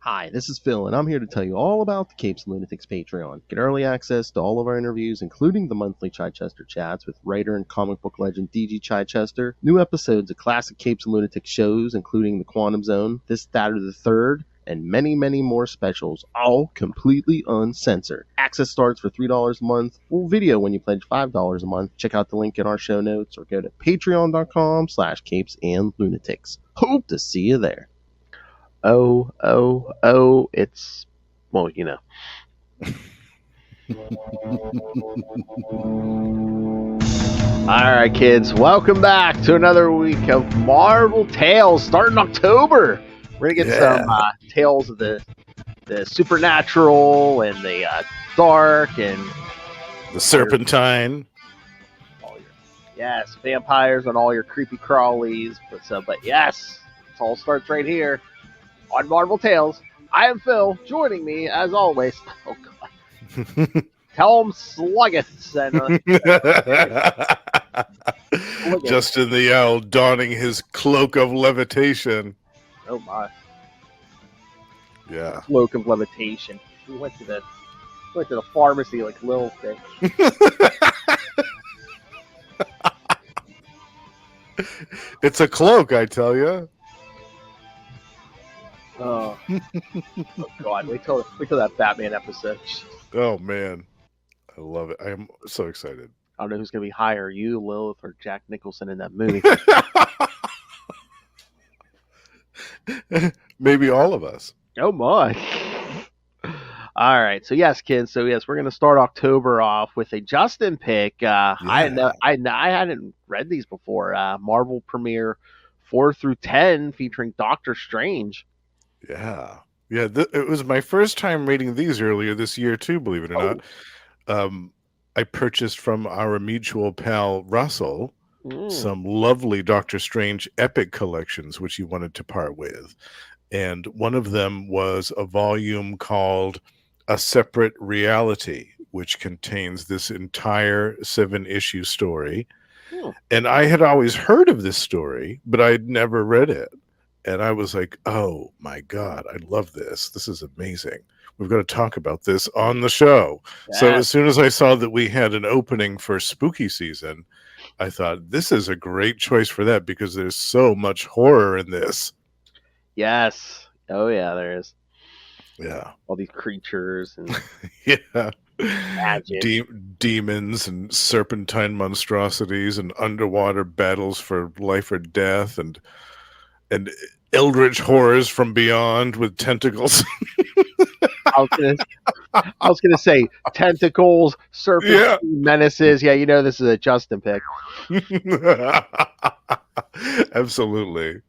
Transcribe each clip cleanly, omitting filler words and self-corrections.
Hi, this is Phil, and I'm here to tell you all about the Capes and Lunatics Patreon. Get early access to all of our interviews, including the monthly Chichester chats with writer and comic book legend DG Chichester, new episodes of classic Capes and Lunatics shows, including The Quantum Zone, This, That, or the Third, and many, many more specials, all completely uncensored. Access starts for $3 a month, full video when you pledge $5 a month. Check out the link in our show notes or go to patreon.com/capesandlunatics. Hope to see you there. It's, well, you know. Alright, kids, welcome back to another week of Marvel Tales starting October. We're going to get some tales of the supernatural and the dark and the serpentine. Yes, vampires and all your creepy crawlies. But yes, it all starts right here on Marvel Tales. I am Phil. Joining me, as always, oh god, Tell him Sluggeth. Justin the Owl donning his cloak of levitation. Oh my! Yeah, cloak of levitation. We went to the pharmacy like little thing. It's a cloak, I tell you. Oh god! Wait till that Batman episode. Oh man, I love it. I am so excited. I don't know who's gonna be higher, you, Lilith, or Jack Nicholson in that movie. Maybe all of us. Oh my! All right, so yes, kids. So yes, we're gonna start October off with a Justin pick. I hadn't read these before. Marvel Premiere 4 through 10 featuring Doctor Strange. Yeah. It was my first time reading these earlier this year too, believe it or not. I purchased from our mutual pal Russell some lovely Doctor Strange epic collections, which he wanted to part with. And one of them was a volume called A Separate Reality, which contains this entire 7-issue story. And I had always heard of this story, but I'd never read it. And I was like, oh my God, I love this. This is amazing. We've got to talk about this on the show. Yeah. So as soon as I saw that we had an opening for spooky season, I thought this is a great choice for that because there's so much horror in this. Yes. Oh yeah, there is. Yeah. All these creatures and yeah. Magic. Demons and serpentine monstrosities and underwater battles for life or death and eldritch horrors from beyond with tentacles. I was gonna say tentacles, serpent menaces. Yeah, you know this is a Justin pick. Absolutely.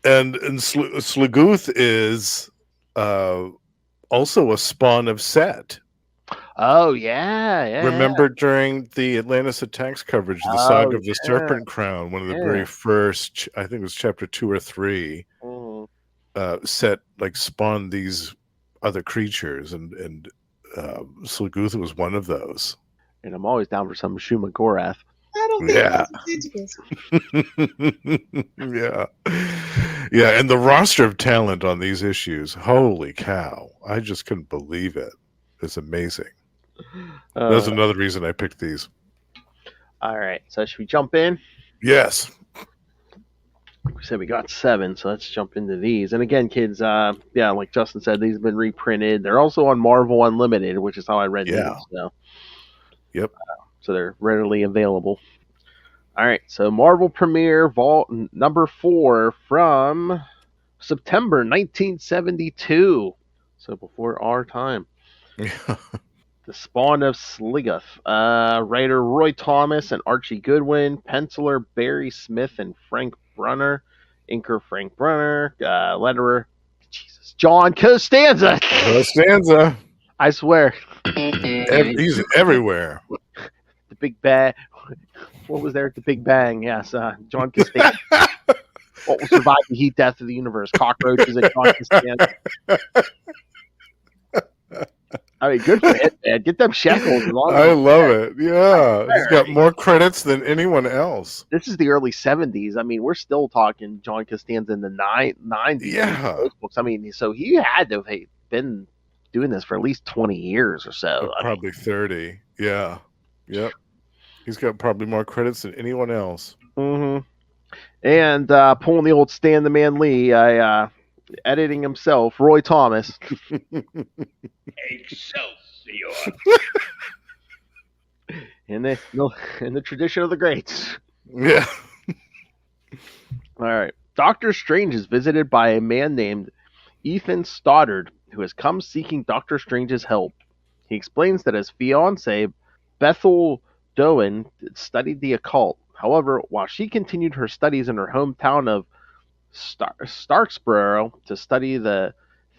And Slagooth is also a spawn of Set. Oh yeah. Remember during the Atlantis Attacks coverage, the Saga of the Serpent Crown, one of the very first, I think it was chapter 2 or 3, Set like spawned these other creatures, and Slagooth was one of those. And I'm always down for some Shuma-Gorath. I don't think yeah. Yeah, and the roster of talent on these issues, holy cow. I just couldn't believe it. It's amazing. That's another reason I picked these. All right, so should we jump in? Yes. We said we got 7, so let's jump into these. And again, kids, like Justin said, these have been reprinted. They're also on Marvel Unlimited, which is how I read these. So. Yep. So they're readily available. All right, so Marvel Premiere Vault number 4 from September 1972. So before our time. The Spawn of Sluggeth. Writer Roy Thomas and Archie Goodwin. Penciler Barry Smith and Frank Brunner. Inker Frank Brunner. Letterer John Costanza. I swear. He's everywhere. The Big Bang. What was there at the Big Bang? Yes, John Costanza. What will survive the heat death of the universe? Cockroaches and John Costanza. I mean, good for him, man. Get them shekels as long as I you love can. it. I Yeah, he's swear. got more credits than anyone else. This is the early '70s. I mean, we're still talking John Costanza in the '90s when he wrote Yeah, those books. I mean, so he had to have been doing this for at least 20 years or so. I mean, probably 30. Yeah, yep. He's got probably more credits than anyone else. mm-hmm. And pulling the old Stan the Man Lee, editing himself, Roy Thomas. Excelsior! In the tradition of the greats. Yeah. All right. Doctor Strange is visited by a man named Ethan Stoddard, who has come seeking Doctor Strange's help. He explains that his fiancée, Bethel Doan, studied the occult. However, while she continued her studies in her hometown of Starksboro to study the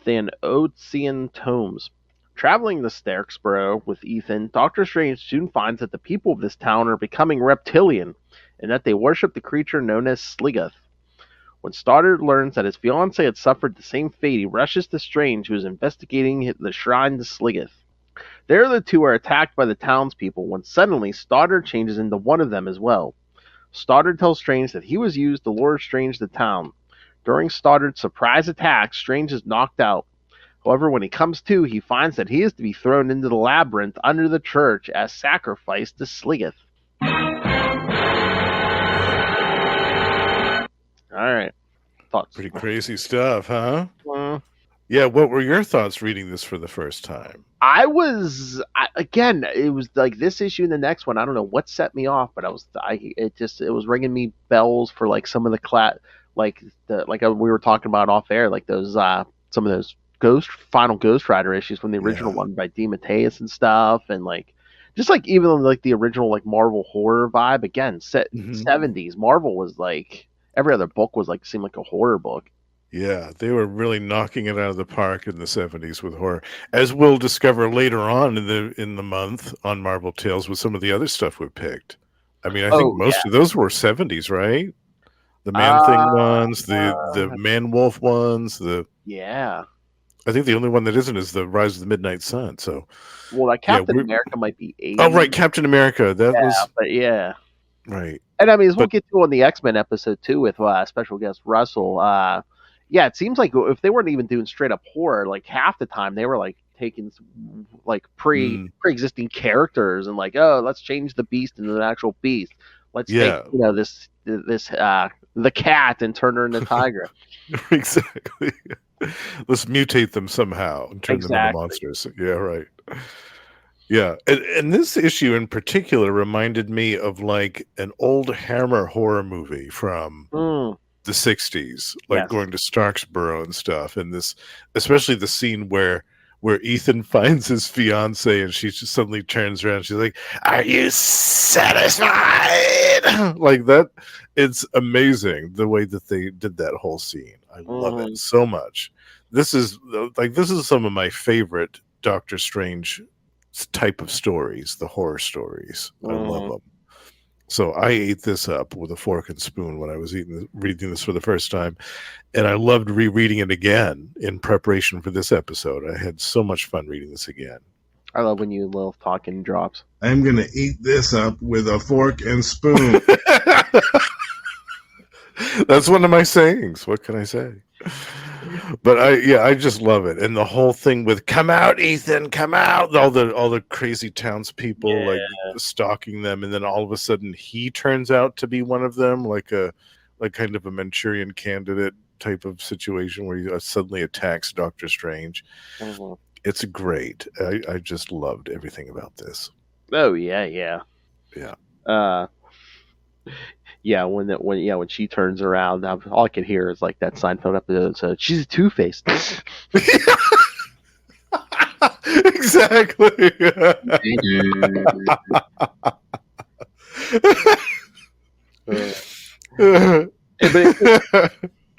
Thanosian tomes. Traveling to Starksboro with Ethan, Doctor Strange soon finds that the people of this town are becoming reptilian, and that they worship the creature known as Sligoth. When Stoddard learns that his fiancée had suffered the same fate, he rushes to Strange, who is investigating the shrine to Sligoth. There, the two are attacked by the townspeople when suddenly Stoddard changes into one of them as well. Stoddard tells Strange that he was used to lure Strange to town. During Stoddard's surprise attack, Strange is knocked out. However, when he comes to, he finds that he is to be thrown into the labyrinth under the church as sacrifice to Sligoth. Alright. Thoughts? Pretty crazy stuff, huh? Uh, Yeah, what were your thoughts reading this for the first time? again, it was like this issue and the next one. I don't know what set me off, but it was ringing me bells for like some of the we were talking about off air, like those some of those final Ghost Rider issues from the original Yeah. one by D. Mateus and stuff, and like just like even like the original like Marvel horror vibe again, set Mhm. '70s. Marvel was like every other book was like seemed like a horror book. Yeah, they were really knocking it out of the park in the 70s with horror, as we'll discover later on in the month on Marvel Tales with some of the other stuff we picked. I mean, I think Oh yeah. most of those were 70s, right? The Man-Thing Uh, ones, the Man-Wolf ones, yeah. I think the only one that isn't is the Rise of the Midnight Sun. So, Well, that yeah, Captain America might be oh, right, 80. Captain America. That Yeah, was but yeah. right. And I mean, as we'll But get to on the X-Men episode too with special guest Russell. Yeah, it seems like if they weren't even doing straight up horror, like half the time they were like taking like pre-existing characters and like, oh, let's change the Beast into an actual beast. Let's take yeah, this the cat and turn her into Tiger. exactly. Let's mutate them somehow and turn them into Exactly. monsters. Yeah, right. Yeah, and this issue in particular reminded me of like an old Hammer horror movie from Mm, the 60s, like yes. going to Starksboro and stuff, and this, especially the scene where Ethan finds his fiance and she just suddenly turns around, she's like, "Are you satisfied?" Like that. It's amazing the way that they did that whole scene. I love it Mm, so much. This is some of my favorite Doctor Strange type of stories, the horror stories. I love mm. them. So I ate this up with a fork and spoon when I was reading this for the first time, and I loved rereading it again in preparation for this episode. I had so much fun reading this again. I love when you little talking drops. I'm going to eat this up with a fork and spoon. That's one of my sayings. What can I say? But I just love it, and the whole thing with "Come out, Ethan, come out!" All the crazy townspeople like stalking them, and then all of a sudden he turns out to be one of them, like kind of a Manchurian Candidate type of situation where he suddenly attacks Doctor Strange. Mm-hmm. It's great. I just loved everything about this. Oh yeah. Uh, yeah, when she turns around, all I can hear is like that Seinfeld episode. So she's a two-faced. Exactly.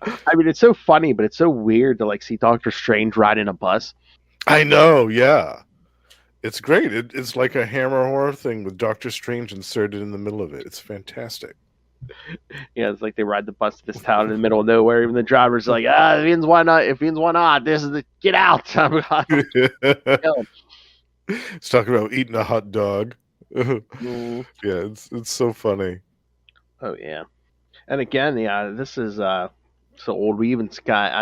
I mean, it's so funny, but it's so weird to like see Doctor Strange ride in a bus. I know, yeah. It's great. It's like a Hammer horror thing with Doctor Strange inserted in the middle of it. It's fantastic. Yeah, it's like they ride the bus to this town in the middle of nowhere. Even the driver's like, if Ian's why not? This is the get out. He's talking about eating a hot dog. Yeah, Mm. it's so funny. Oh yeah. And again, yeah, this is so old. We even got.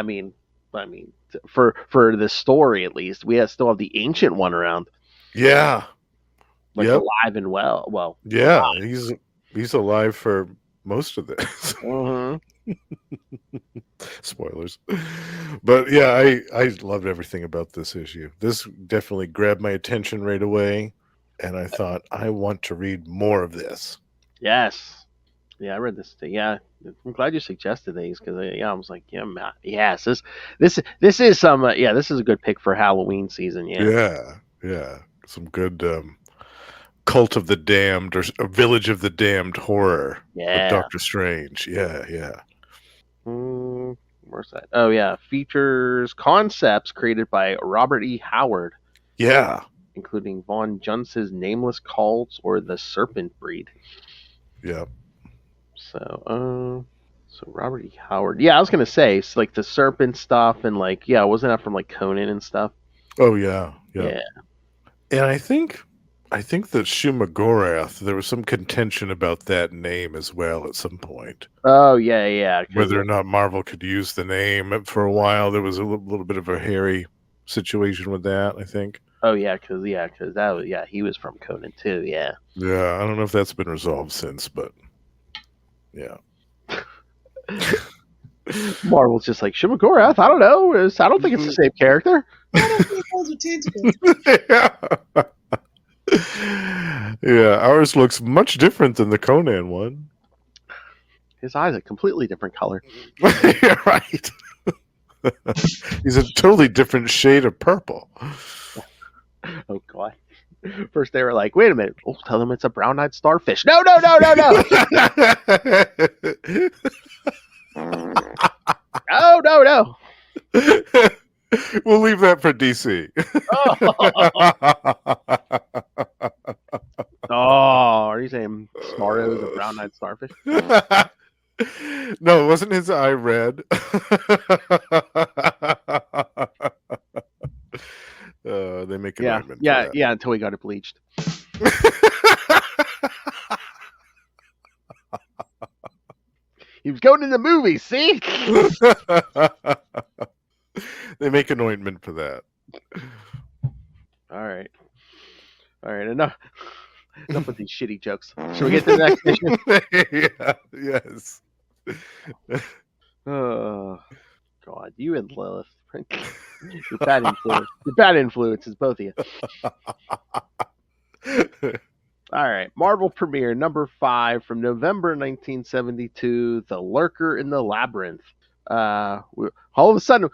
For the story at least, we still have the ancient one around, Yeah. like Yep. alive and well. Well, Yeah. He's alive for most of this. uh Spoilers. But yeah, I loved everything about this issue. This definitely grabbed my attention right away, and I thought I want to read more of this. yes, yeah, I read this thing. Yeah, I'm glad you suggested these because yeah, I was like, yeah, yes, this is some yeah, this is a good pick for Halloween season. Yeah, Yeah. Yeah. Some good Cult of the Damned or Village of the Damned horror with yeah. Doctor Strange. Yeah, yeah. Where's that? Oh yeah, features concepts created by Robert E. Howard, Yeah. including Von Juntz's Nameless Cults or the Serpent Breed. Yeah. So Robert E. Howard. Yeah, I was gonna say it's like the serpent stuff and like yeah, wasn't that from like Conan and stuff? Oh yeah. Yeah. Yeah. And I think that Shuma-Gorath, there was some contention about that name as well at some point. Oh yeah, yeah. Whether or not Marvel could use the name for a while, there was a little bit of a hairy situation with that, I think. Oh yeah, because that was yeah, he was from Conan too. Yeah. Yeah, I don't know if that's been resolved since, but yeah. Marvel's just like Shuma-Gorath. I don't know. I don't think it's the same character. I don't think those are tentacles. Yeah, ours looks much different than the Conan one. His eyes are completely different color. Yeah, right. He's a totally different shade of purple. Oh god. First they were like, wait a minute. Oh, tell them it's a brown-eyed starfish. No, no, no, no, no. Oh, no, no. We'll leave that for DC. Oh, are you saying Smarto is a brown-eyed starfish? No, wasn't his eye red? They make an ointment. Yeah, until he got it bleached. He was going to the movies, see? They make an ointment for that. All right, enough with these shitty jokes. Should we get to the next issue? Yeah, yes. Oh, God, you and Lilith. You're bad influence. You're bad influences, both of you. All right, Marvel Premiere number 5 from November 1972, The Lurker in the Labyrinth. All of a sudden,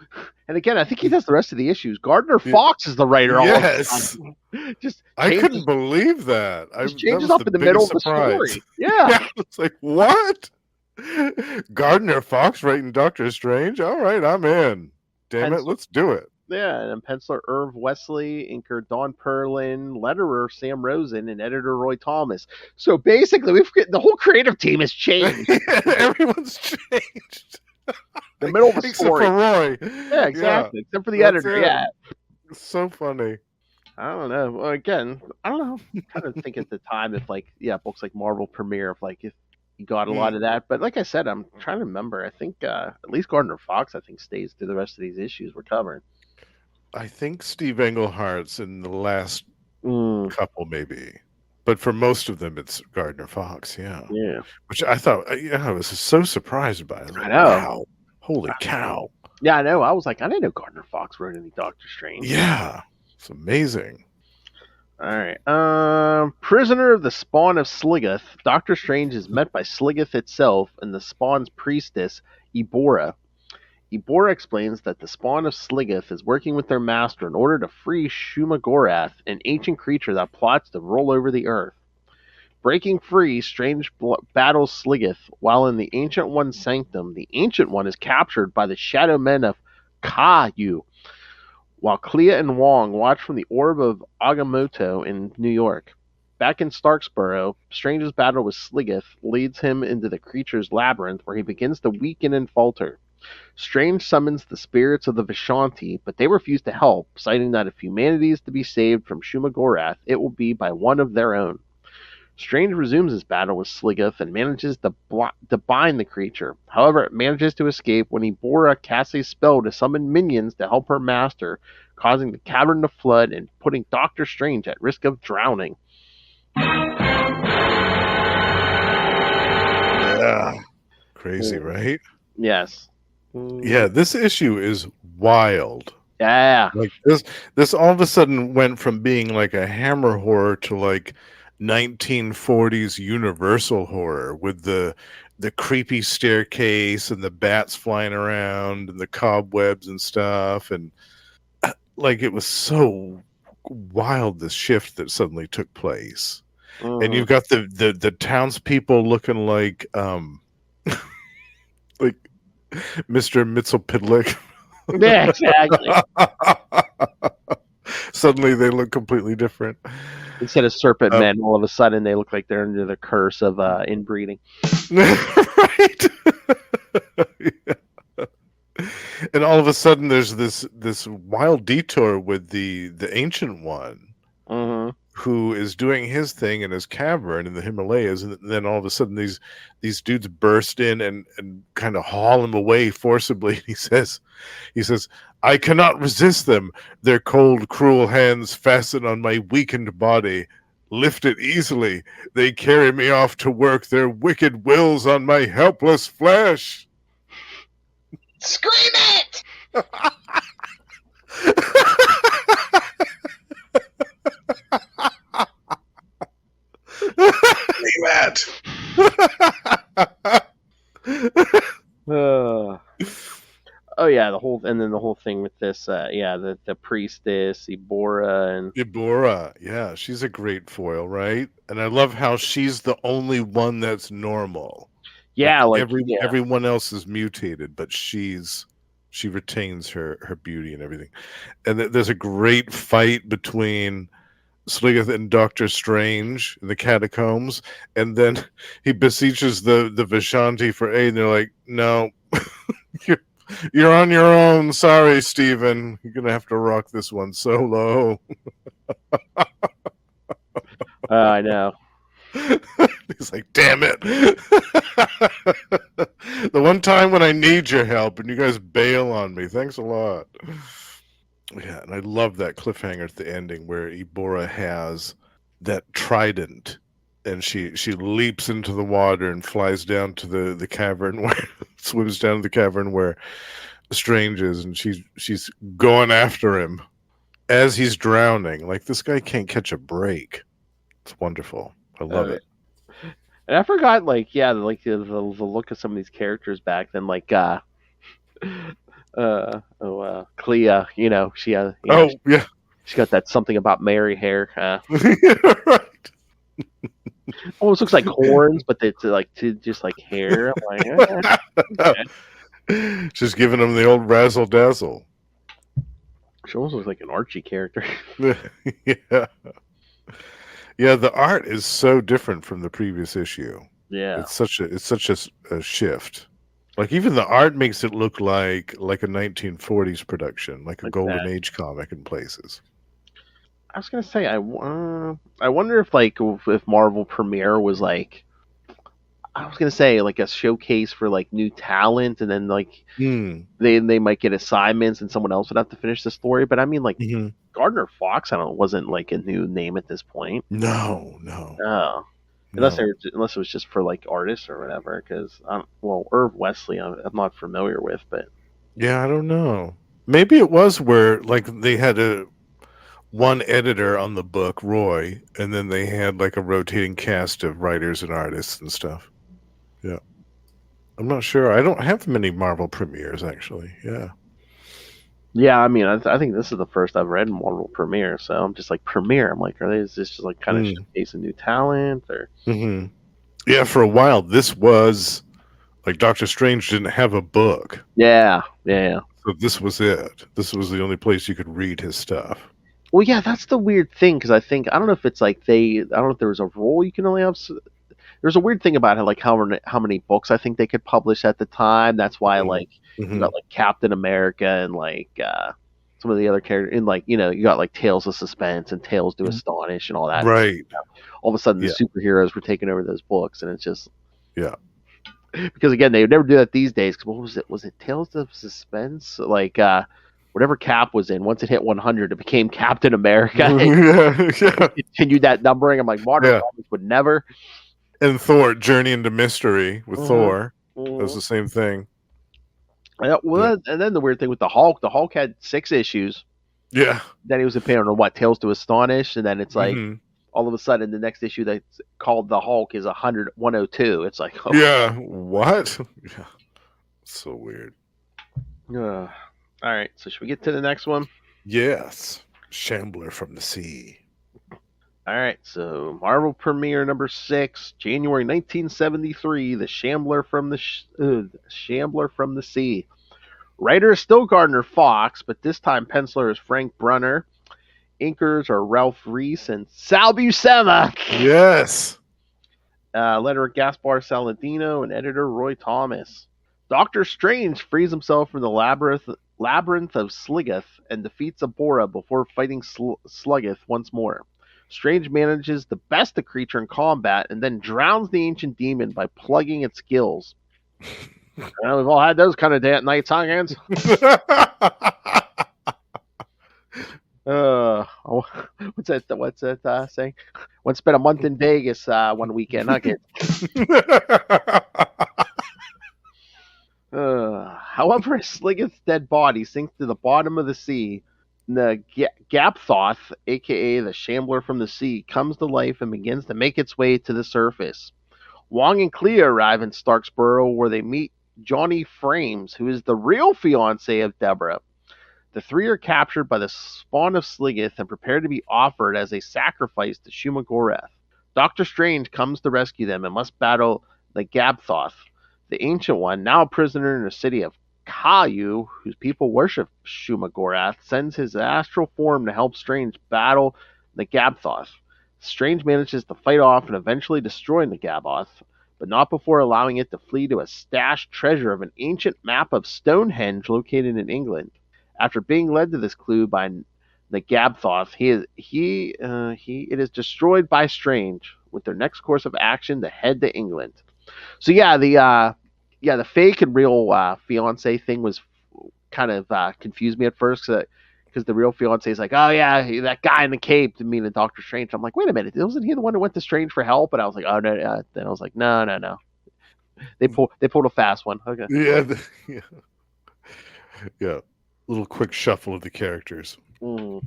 and again, I think he does the rest of the issues. Gardner Fox is the writer. Yes, just I couldn't believe that. Just changes up in the middle of the story. Yeah, it's like what? Gardner Fox writing Doctor Strange. All right, I'm in. Damn it, let's do it. Yeah, and penciler Irv Wesley, inker Don Perlin, letterer Sam Rosen, and editor Roy Thomas. So basically, the whole creative team has changed. Everyone's changed. The middle of the story. Except for Roy. Yeah, exactly. Except for the editor. Yeah. It's so funny. I don't know. Well, again, I don't know. I'm trying to think at the time if books like Marvel Premiere, if you got a lot of that. But like I said, I'm trying to remember. I think at least Gardner Fox, stays through the rest of these issues we're covering. I think Steve Englehart's in the last couple, maybe. But for most of them, it's Gardner Fox, yeah. Yeah. Which I thought, I was so surprised by it. I know. Wow. Holy cow. Yeah, I know. I was like, I didn't know Gardner Fox wrote any Doctor Strange. Yeah. It's amazing. All right. Prisoner of the Spawn of Sligoth, Doctor Strange is met by Sligoth itself and the Spawn's priestess, Ibora. Ibora explains that the Spawn of Sligoth is working with their master in order to free Shuma-Gorath, an ancient creature that plots to roll over the earth. Breaking free, Strange battles Sligoth while in the Ancient One's sanctum. The Ancient One is captured by the Shadow Men of Ka-Yu, while Clea and Wong watch from the Orb of Agamotto in New York. Back in Starksboro, Strange's battle with Sligoth leads him into the creature's labyrinth, where he begins to weaken and falter. Strange summons the spirits of the Vishanti, but they refuse to help, citing that if humanity is to be saved from Shuma-Gorath, it will be by one of their own. Strange resumes his battle with Sligoth and manages to bind the creature. However, it manages to escape when Ibora casts a spell to summon minions to help her master, causing the cavern to flood and putting Doctor Strange at risk of drowning. Yeah. Crazy, right? Yes. Yeah, this issue is wild. Yeah. Like this all of a sudden went from being like a Hammer horror to like 1940s Universal horror with the creepy staircase and the bats flying around and the cobwebs and stuff, and like it was so wild, this shift that suddenly took place. And you've got the townspeople looking like like Mr. Mxyzptlk. Yeah, exactly. Suddenly they look completely different. Instead of serpent men, all of a sudden they look like they're under the curse of inbreeding. Right. Yeah. And all of a sudden there's this wild detour with the Ancient One, who is doing his thing in his cavern in the Himalayas, and then all of a sudden these dudes burst in and kind of haul him away forcibly. He says, "I cannot resist them. Their cold, cruel hands fasten on my weakened body. Lift it easily. They carry me off to work their wicked wills on my helpless flesh." Scream it! Scream it! Oh yeah, the whole thing with this, the priestess Ibora, yeah, she's a great foil, right? And I love how she's the only one that's normal. Yeah, everyone else is mutated, but she retains her beauty and everything. And there's a great fight between Sligoth and Doctor Strange in the catacombs, and then he beseeches the Vishanti for aid, and they're like, "No, you're on your own. Sorry, Steven. You're gonna have to rock this one solo." I know. He's like, "Damn it." The one time when I need your help and you guys bail on me. Thanks a lot. Yeah, and I love that cliffhanger at the ending where Ibora has that trident and she leaps into the water and flies down to the cavern where swims down to the cavern where Strange is, and she's going after him as he's drowning. Like, this guy can't catch a break. It's wonderful. I love it. And I forgot, the look of some of these characters back then, like Clea, she has, she got that something about Mary hair. Right. Almost looks like horns, but it's just like hair. I'm like, okay. Just giving him the old razzle dazzle. She almost looks like an Archie character. Yeah. Yeah, the art is so different from the previous issue. Yeah. It's such a shift. Like, even the art makes it look like a 1940s production, like a Golden Age comic in places. I was gonna say, I wonder if Marvel Premiere was like, I was gonna say like a showcase for like new talent, and then they might get assignments, and someone else would have to finish the story. But I mean, like Gardner Fox, wasn't like a new name at this point. No. Oh. Unless it was just for like artists or whatever, because Irv Wesley I'm not familiar with, but yeah, I don't know. Maybe it was where like they had one editor on the book, Roy, and then they had like a rotating cast of writers and artists and stuff. Yeah, I'm not sure. I don't have many Marvel premieres actually. Yeah, I mean, I think this is the first I've read Marvel Premiere, so I'm just like, Premiere. I'm like, is this just like kind of showcasing new talent, or? Yeah, for a while this was like Doctor Strange didn't have a book. Yeah. So this was it. This was the only place you could read his stuff. Well, yeah, that's the weird thing, because I don't know if it's like I don't know if there was a rule you can only have. there's a weird thing about it, like how many books I think they could publish at the time. That's why like you got like Captain America and like some of the other characters, and like you got like Tales of Suspense and Tales to Astonish and all that. Right. All of a sudden, the Yeah. superheroes were taking over those books, and it's just Yeah. because again they would never do that these days. Cause what was it? Was it Tales of Suspense? Like whatever Cap was in, once it hit 100, it became Captain America. Yeah. Continued that numbering. I'm like, modern comics would never. And Thor, Journey into Mystery with Thor, that was the same thing. Yeah, well, and then the weird thing with the Hulk had 6 issues. Yeah. Then he was appearing on Tales to Astonish, and then it's like all of a sudden the next issue that's called the Hulk is 102. It's like, oh. Yeah, what? Yeah, so weird. All right, so should we get to the next one? Yes, Shambler from the Sea. All right, so Marvel Premiere number 6, January 1973, The Shambler from the Sea. Writer is still Gardner Fox, but this time penciler is Frank Brunner. Inkers are Ralph Reese and Sal Buscema. Yes. Letterer Gaspar Saladino and editor Roy Thomas. Doctor Strange frees himself from the labyrinth of Sliggeth and defeats Abora before fighting Sluggeth once more. Strange manages to best the creature in combat and then drowns the ancient demon by plugging its gills. We've all had those kind of nights, huh, Hans? What's that saying? Once spent a month in Vegas one weekend, huh, kid? However, as Sliggeth's dead body sinks to the bottom of the sea, the Gapthoth, aka the Shambler from the Sea, comes to life and begins to make its way to the surface. Wong and Clea arrive in Starksboro, where they meet Johnny Frames, who is the real fiancé of Deborah. The 3 are captured by the spawn of Sliggeth and prepared to be offered as a sacrifice to Shuma-Gorath. Doctor Strange comes to rescue them and must battle the Gapthoth, the Ancient One, now a prisoner in the city of Caillou, whose people worship Shuma-Gorath, sends his astral form to help Strange battle the Gapthoth. Strange manages to fight off and eventually destroy the Gaboth, but not before allowing it to flee to a stashed treasure of an ancient map of Stonehenge located in England. After being led to this clue by the Gabthoth, it is destroyed by Strange, with their next course of action to head to England. So the fake and real fiance thing was kind of confused me at first because the real fiance is like, oh yeah, that guy in the cape, meaning Doctor Strange. I'm like, wait a minute, wasn't he the one who went to Strange for help? And I was like, oh no. Then I was like, no. They pulled a fast one. Okay. Yeah. Little quick shuffle of the characters. Mm.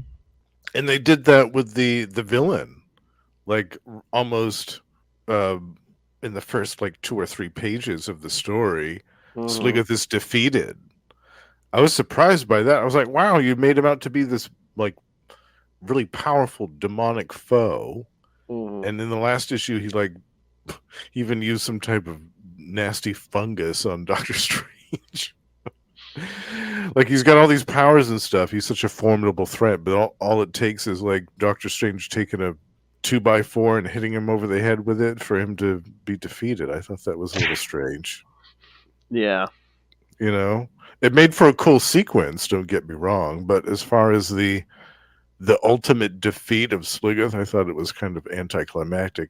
And they did that with the villain, like almost in the first like 2 or 3 pages of the story. Sliggeth is defeated. I was surprised by that. I was like, wow, you made him out to be this like really powerful demonic foe. And in the last issue, he even used some type of nasty fungus on Doctor Strange. Like, he's got all these powers and stuff. He's such a formidable threat, but all it takes is like Doctor Strange taking a 2x4 and hitting him over the head with it for him to be defeated. I thought that was a little strange. Yeah. It made for a cool sequence, don't get me wrong, but as far as the ultimate defeat of Sliggeth, I thought it was kind of anticlimactic.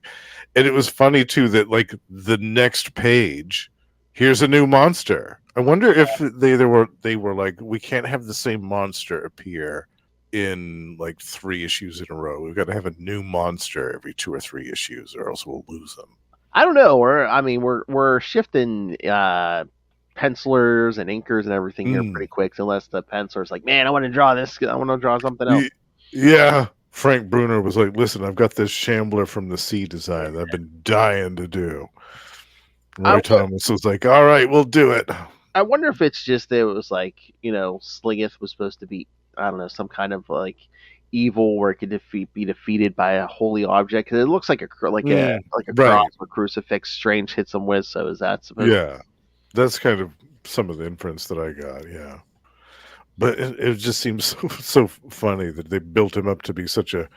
And it was funny too that like the next page, here's a new monster. I wonder if they were like, we can't have the same monster appear in like 3 issues in a row. We've got to have a new monster every 2 or 3 issues, or else we'll lose them. I don't know. We're shifting pencilers and inkers and everything here pretty quick. Unless the penciler's like, man, I want to draw this. I want to draw something else. Yeah. Frank Brunner was like, listen, I've got this Shambler from the Sea design that I've been dying to do. Roy Thomas was like, all right, we'll do it. I wonder if it's just that it was like, Sliggeth was supposed to be, I don't know, some kind of like evil where it could be defeated by a holy object, because it looks like a cross or crucifix Strange hits him with. So is that supposed? Yeah, that's kind of some of the inference that I got. Yeah, but it just seems so funny that they built him up to be such a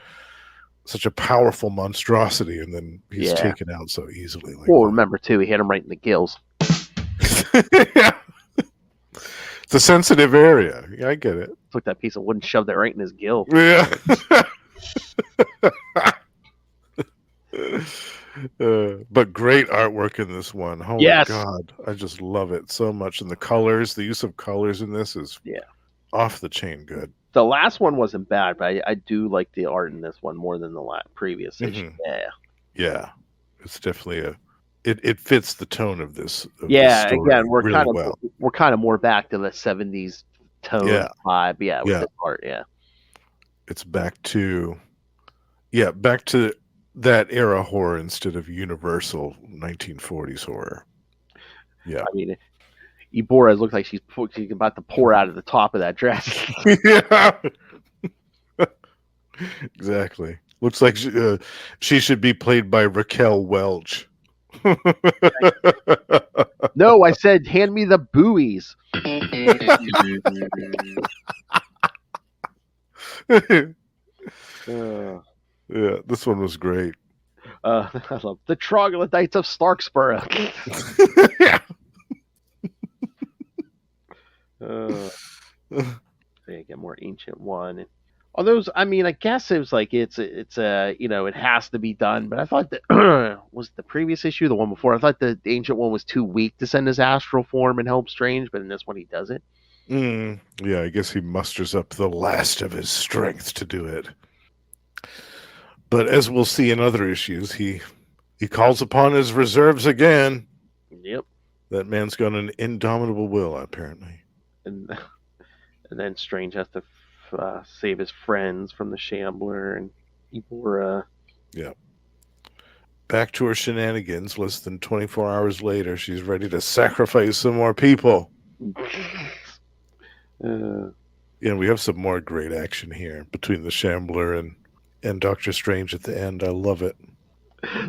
such a powerful monstrosity, and then he's Yeah. taken out so easily. Like Well, remember too, he hit him right in the gills. yeah. It's a sensitive area. Yeah, I get it. Took that piece of wood and shoved it right in his gill. Yeah. But great artwork in this one. Holy Yes. God. I just love it so much. And the colors, the use of colors in this is off the chain good. The last one wasn't bad, but I do like the art in this one more than the previous issue. Yeah. Yeah. It's definitely it fits the tone of this. Yeah, this story again, we're really kind of well. we're kind of more back to the 70s tone vibe. Yeah, with the art. Yeah. It's back to that era horror instead of universal 1940s horror. Yeah. I mean, Ibora looks like she's about to pour out of the top of that dress. Yeah. Exactly. Looks like she should be played by Raquel Welch. No, I said, hand me the buoys. Yeah, this one was great. I love the troglodytes of Starksborough. Get more ancient one. All those, I mean, I guess it was like it's it has to be done. But I thought that was the previous issue, the one before. I thought the ancient one was too weak to send his astral form and help Strange, but in this one he does it. Yeah, I guess he musters up the last of his strength to do it. But as we'll see in other issues, he calls upon his reserves again. Yep. That man's got an indomitable will, apparently. And then Strange has to save his friends from the Shambler and Ibora. Yeah. Back to her shenanigans. Less than 24 hours later, she's ready to sacrifice some more people. Yeah, we have some more great action here between the Shambler and Doctor Strange at the end. I love it.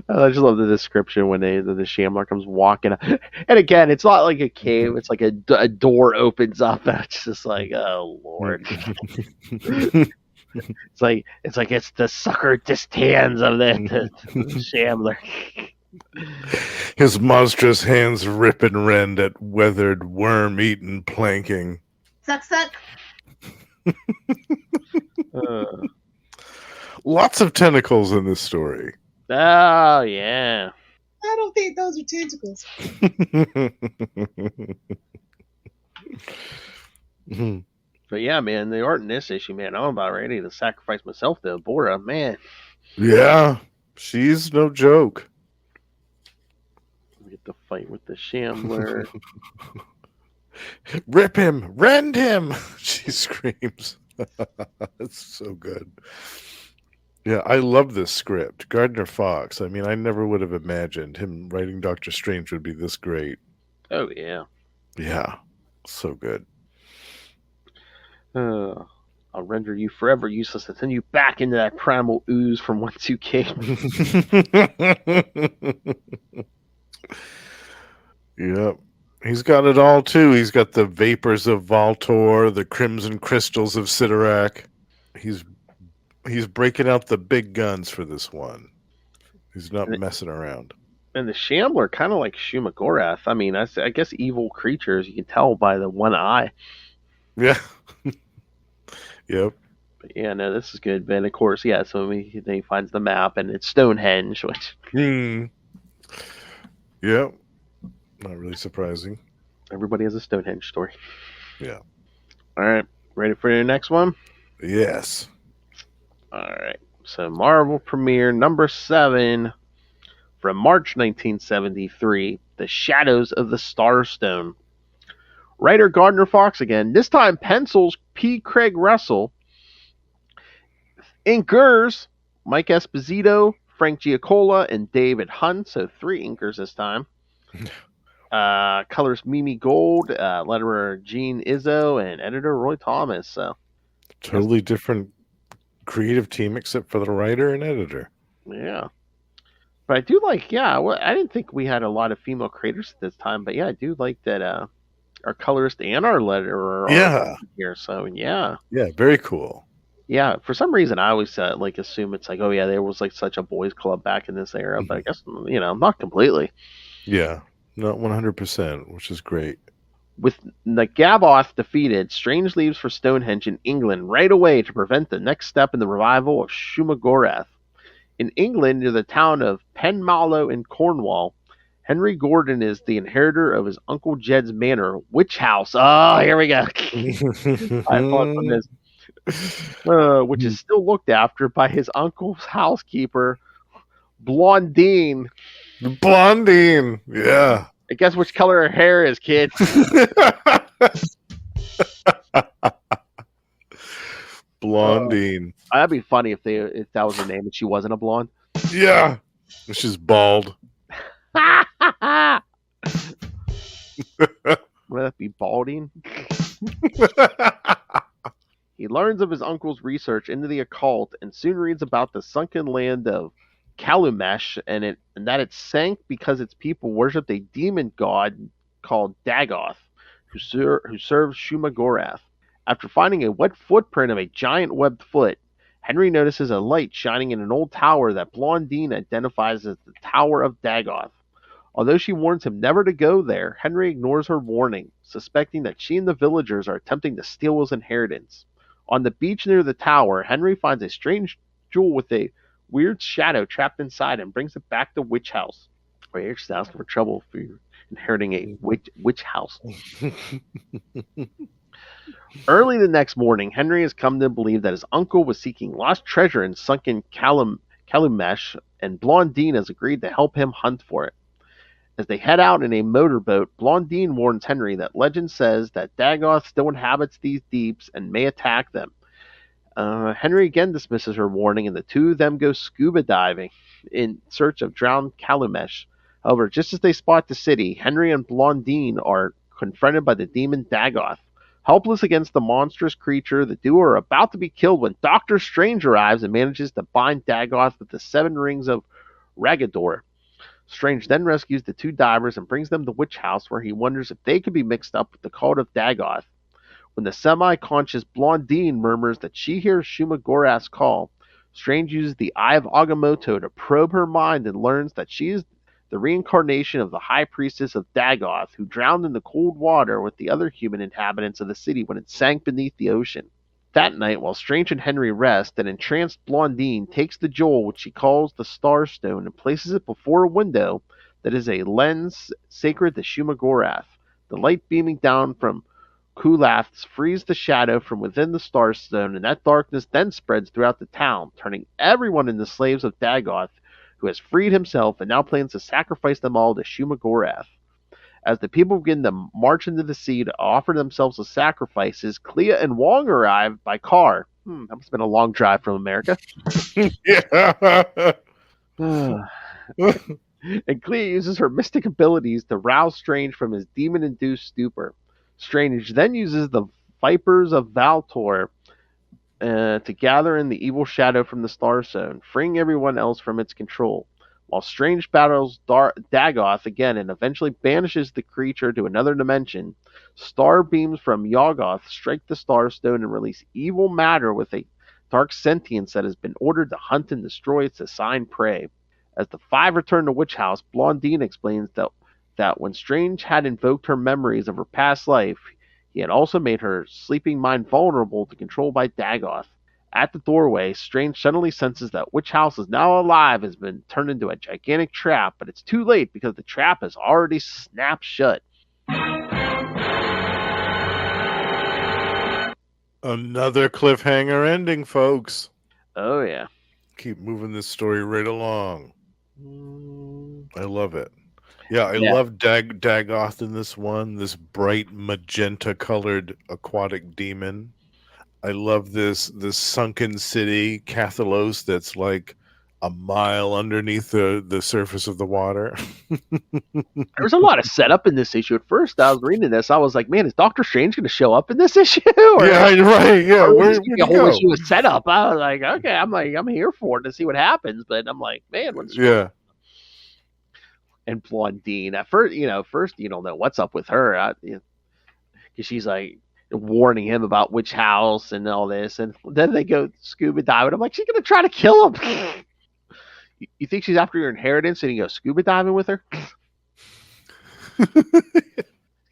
I just love the description when the Shambler comes walking, and again, it's not like a cave; it's like a door opens up, and it's just like, oh Lord! it's like it's the sucker distans of the Shambler. His monstrous hands rip and rend at weathered, worm-eaten planking. Suck, suck. Lots of tentacles in this story. Oh, yeah. I don't think those are tentacles. But yeah, man, the art in this issue, man, I'm about ready to sacrifice myself to Ibora, man. Yeah, she's no joke. We get to fight with the Shambler. Rip him! Rend him! She screams. It's so good. Yeah, I love this script. Gardner Fox. I mean, I never would have imagined him writing Doctor Strange would be this great. Oh, yeah. Yeah, so good. I'll render you forever useless and send you back into that primal ooze from whence you came. Yep. He's got it all, too. He's got the vapors of Voltor, the crimson crystals of Sidorak. He's breaking out the big guns for this one. He's not messing around. And the Shambler, kind of like Shuma-Gorath. I mean, I guess evil creatures, you can tell by the one eye. Yeah. Yep. But yeah, no, this is good. But of course, yeah, so then he finds the map, and it's Stonehenge, which... Yep. Not really surprising. Everybody has a Stonehenge story. Yeah. All right. Ready for your next one? Yes. All right. So Marvel Premiere number 7 from March 1973, The Shadows of the Starstone. Writer Gardner Fox again. This time pencils P. Craig Russell. Inkers Mike Esposito, Frank Giacola, and David Hunt. So 3 inkers this time. Colors Mimi Gold, letterer Gene Izzo, and editor Roy Thomas. So totally different creative team except for the writer and editor. Yeah. But I do like, I didn't think we had a lot of female creators at this time, but yeah, I do like that our colorist and our letterer are here. So yeah. Yeah, very cool. Yeah, for some reason I always like assume it's like, oh yeah, there was like such a boys' club back in this era, but I guess not completely. Yeah, not 100%, which is great. With Nagaboth defeated, Strange leaves for Stonehenge in England right away to prevent the next step in the revival of Shuma-Gorath. In England, near the town of Penmallow in Cornwall, Henry Gordon is the inheritor of his Uncle Jed's manor, Witch House. Oh, here we go. I thought on this, which is still looked after by his uncle's housekeeper, Blondine. Blondine, yeah. And guess which color her hair is, kid? Blondine. That'd be funny if that was her name and she wasn't a blonde. Yeah, she's bald. Would that be balding? He learns of his uncle's research into the occult and soon reads about the sunken land of Kalumesh and that it sank because its people worshipped a demon god called Dagoth, who served Shuma-Gorath. After finding a wet footprint of a giant webbed foot, Henry notices a light shining in an old tower that Blondine identifies as the Tower of Dagoth. Although she warns him never to go there, Henry ignores her warning, suspecting that she and the villagers are attempting to steal his inheritance. On the beach near the tower, Henry finds a strange jewel with a weird shadow trapped inside and brings it back to Witch House. Oh, you're just asking for trouble for inheriting a witch house. Early the next morning, Henry has come to believe that his uncle was seeking lost treasure in sunken Kalumesh, and Blondine has agreed to help him hunt for it. As they head out in a motorboat, Blondine warns Henry that legend says that Dagoth still inhabits these deeps and may attack them. Henry again dismisses her warning, and the two of them go scuba diving in search of drowned Kalumesh. However, just as they spot the city, Henry and Blondine are confronted by the demon Dagoth. Helpless against the monstrous creature, the duo are about to be killed when Doctor Strange arrives and manages to bind Dagoth with the 7 rings of Ragador. Strange then rescues the 2 divers and brings them to Witch House, where he wonders if they could be mixed up with the cult of Dagoth. When the semi-conscious Blondine murmurs that she hears Shuma-Gorath's call, Strange uses the Eye of Agamotto to probe her mind and learns that she is the reincarnation of the High Priestess of Dagoth, who drowned in the cold water with the other human inhabitants of the city when it sank beneath the ocean. That night, while Strange and Henry rest, an entranced Blondine takes the jewel, which she calls the Starstone, and places it before a window that is a lens sacred to Shuma-Gorath. The light beaming down from Kulaths frees the shadow from within the Starstone, and that darkness then spreads throughout the town, turning everyone into slaves of Dagoth, who has freed himself and now plans to sacrifice them all to Shuma-Gorath. As the people begin to march into the sea to offer themselves as sacrifices, Clea and Wong arrive by car. That must have been a long drive from America. Yeah. And Clea uses her mystic abilities to rouse Strange from his demon-induced stupor. Strange then uses the Vipers of Valtor to gather in the evil shadow from the Starstone, freeing everyone else from its control. While Strange battles Dagoth again and eventually banishes the creature to another dimension, star beams from Yoggoth strike the Starstone and release evil matter with a dark sentience that has been ordered to hunt and destroy its assigned prey. As the 5 return to Witch House, Blondine explains that when Strange had invoked her memories of her past life, he had also made her sleeping mind vulnerable to control by Dagoth. At the doorway, Strange suddenly senses that Witch House is now alive has been turned into a gigantic trap, but it's too late because the trap has already snapped shut. Another cliffhanger ending, folks. Oh, yeah. Keep moving this story right along. I love it. Yeah, I love Dagoth in this one, this bright magenta-colored aquatic demon. I love this sunken city, Cathalos, that's like a mile underneath the surface of the water. There was a lot of setup in this issue. At first, I was reading this, I was like, man, is Doctor Strange going to show up in this issue? Or, yeah, right. Yeah, where'd a whole issue of setup? I was like, okay, I'm here for it to see what happens. But I'm like, man, what's And Blondine, at first, you don't know what's up with her. Because she's like, warning him about which house and all this. And then they go scuba diving. I'm like, she's going to try to kill him. You think she's after your inheritance and you go scuba diving with her? He's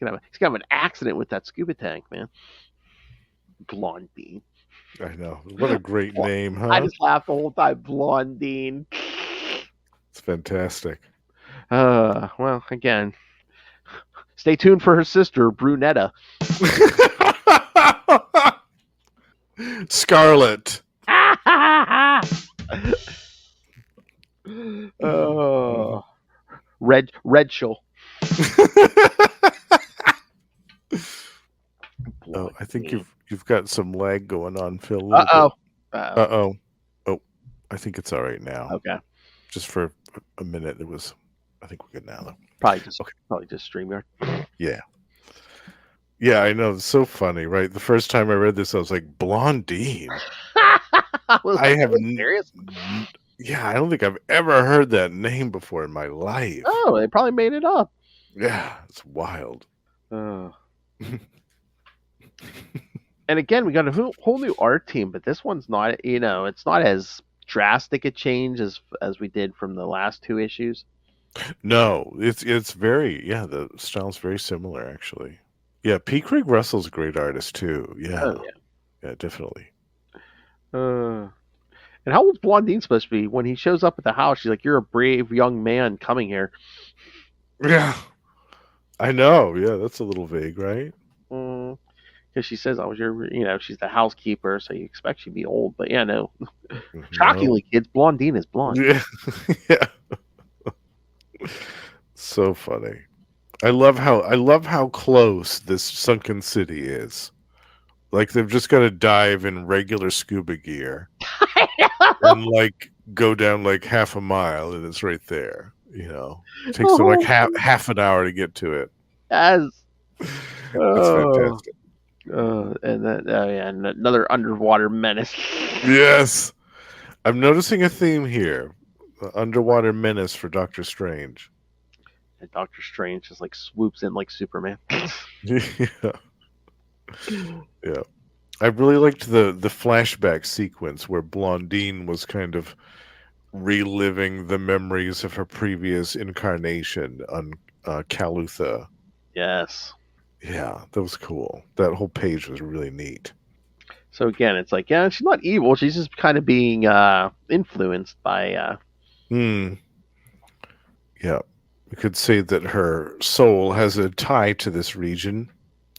going to have an accident with that scuba tank, man. Blondine. I know. What a great name, huh? I just laughed the whole time. Blondine. It's fantastic. Well, again, stay tuned for her sister, Brunetta. Scarlet. Rachel. Oh, I think you've got some lag going on, Phil. Uh-oh. Oh, I think it's all right now. Okay. Just for a minute, it was. I think we're good now, though. Probably just StreamYard. Yeah. Yeah, I know. It's so funny, right? The first time I read this, I was like, Blondine. I have serious? Yeah, I don't think I've ever heard that name before in my life. Oh, they probably made it up. Yeah, it's wild. And again, we got a whole new art team, but this one's not, it's not as drastic a change as we did from the last two issues. No, it's very, the style's very similar, actually. Yeah, P. Craig Russell's a great artist, too. Yeah. Oh, yeah, definitely. And how old's Blondine supposed to be? When he shows up at the house, she's like, "You're a brave young man coming here." Yeah. I know. Yeah, that's a little vague, right? Because she says, "I was she's the housekeeper, so you expect she'd be old." But yeah, no. Shockingly, kids, Blondine is blonde. Yeah. Yeah. So funny. I love how close this sunken city is. Like they've just got to dive in regular scuba gear and like go down like half a mile and it's right there. It takes them like half an hour to get to it. Yes. It's fantastic. And then and another underwater menace. Yes, I'm noticing a theme here: the underwater menace for Doctor Strange. And Doctor Strange just like swoops in like Superman. Yeah. I really liked the flashback sequence where Blondine was kind of reliving the memories of her previous incarnation on Kalutha. Yes. Yeah, that was cool. That whole page was really neat. So again, it's like, she's not evil. She's just kind of being influenced by... Yeah. We could say that her soul has a tie to this region,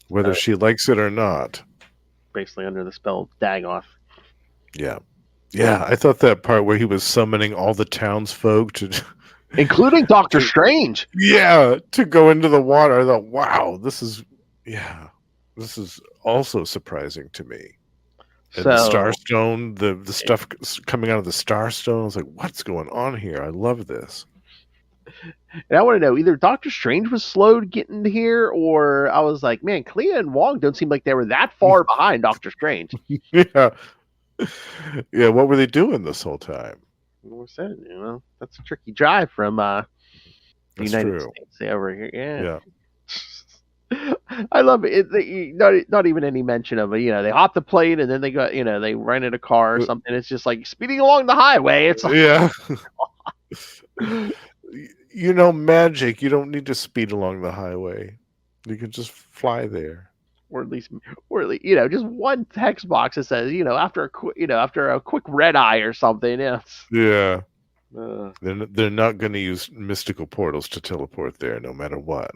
whether she likes it or not. Basically under the spell of Dagoth. Yeah. Yeah, I thought that part where he was summoning all the townsfolk to... Including Doctor Strange! Yeah, to go into the water. I thought, wow, this is also surprising to me. And the Starstone, the stuff coming out of the Starstone, I was like, what's going on here? I love this. And I want to know, either Doctor Strange was slow to get into here, or I was like, man, Clea and Wong don't seem like they were that far behind Doctor Strange. Yeah. Yeah, what were they doing this whole time? Well, said, that's a tricky drive from United States over here. Yeah. I love it. Not even any mention of it. They hop the plane and then they got, they rented a car or something. It's just like speeding along the highway. It's like, yeah. Magic. You don't need to speed along the highway. You can just fly there. Or at least, just one text box that says, after a quick red eye or something. Yeah. They're not going to use mystical portals to teleport there, no matter what.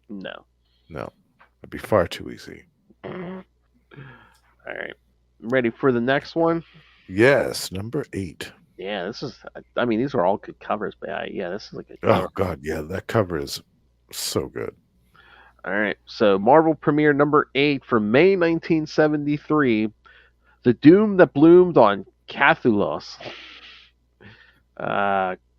No, it'd be far too easy. All right, ready for the next one? Yes, number 8. Yeah, this is. I mean, these are all good covers, but this is like a. Oh God, yeah, that cover is so good. All right, so Marvel premiere number 8 from May 1973, The Doom That Bloomed on Cathulos.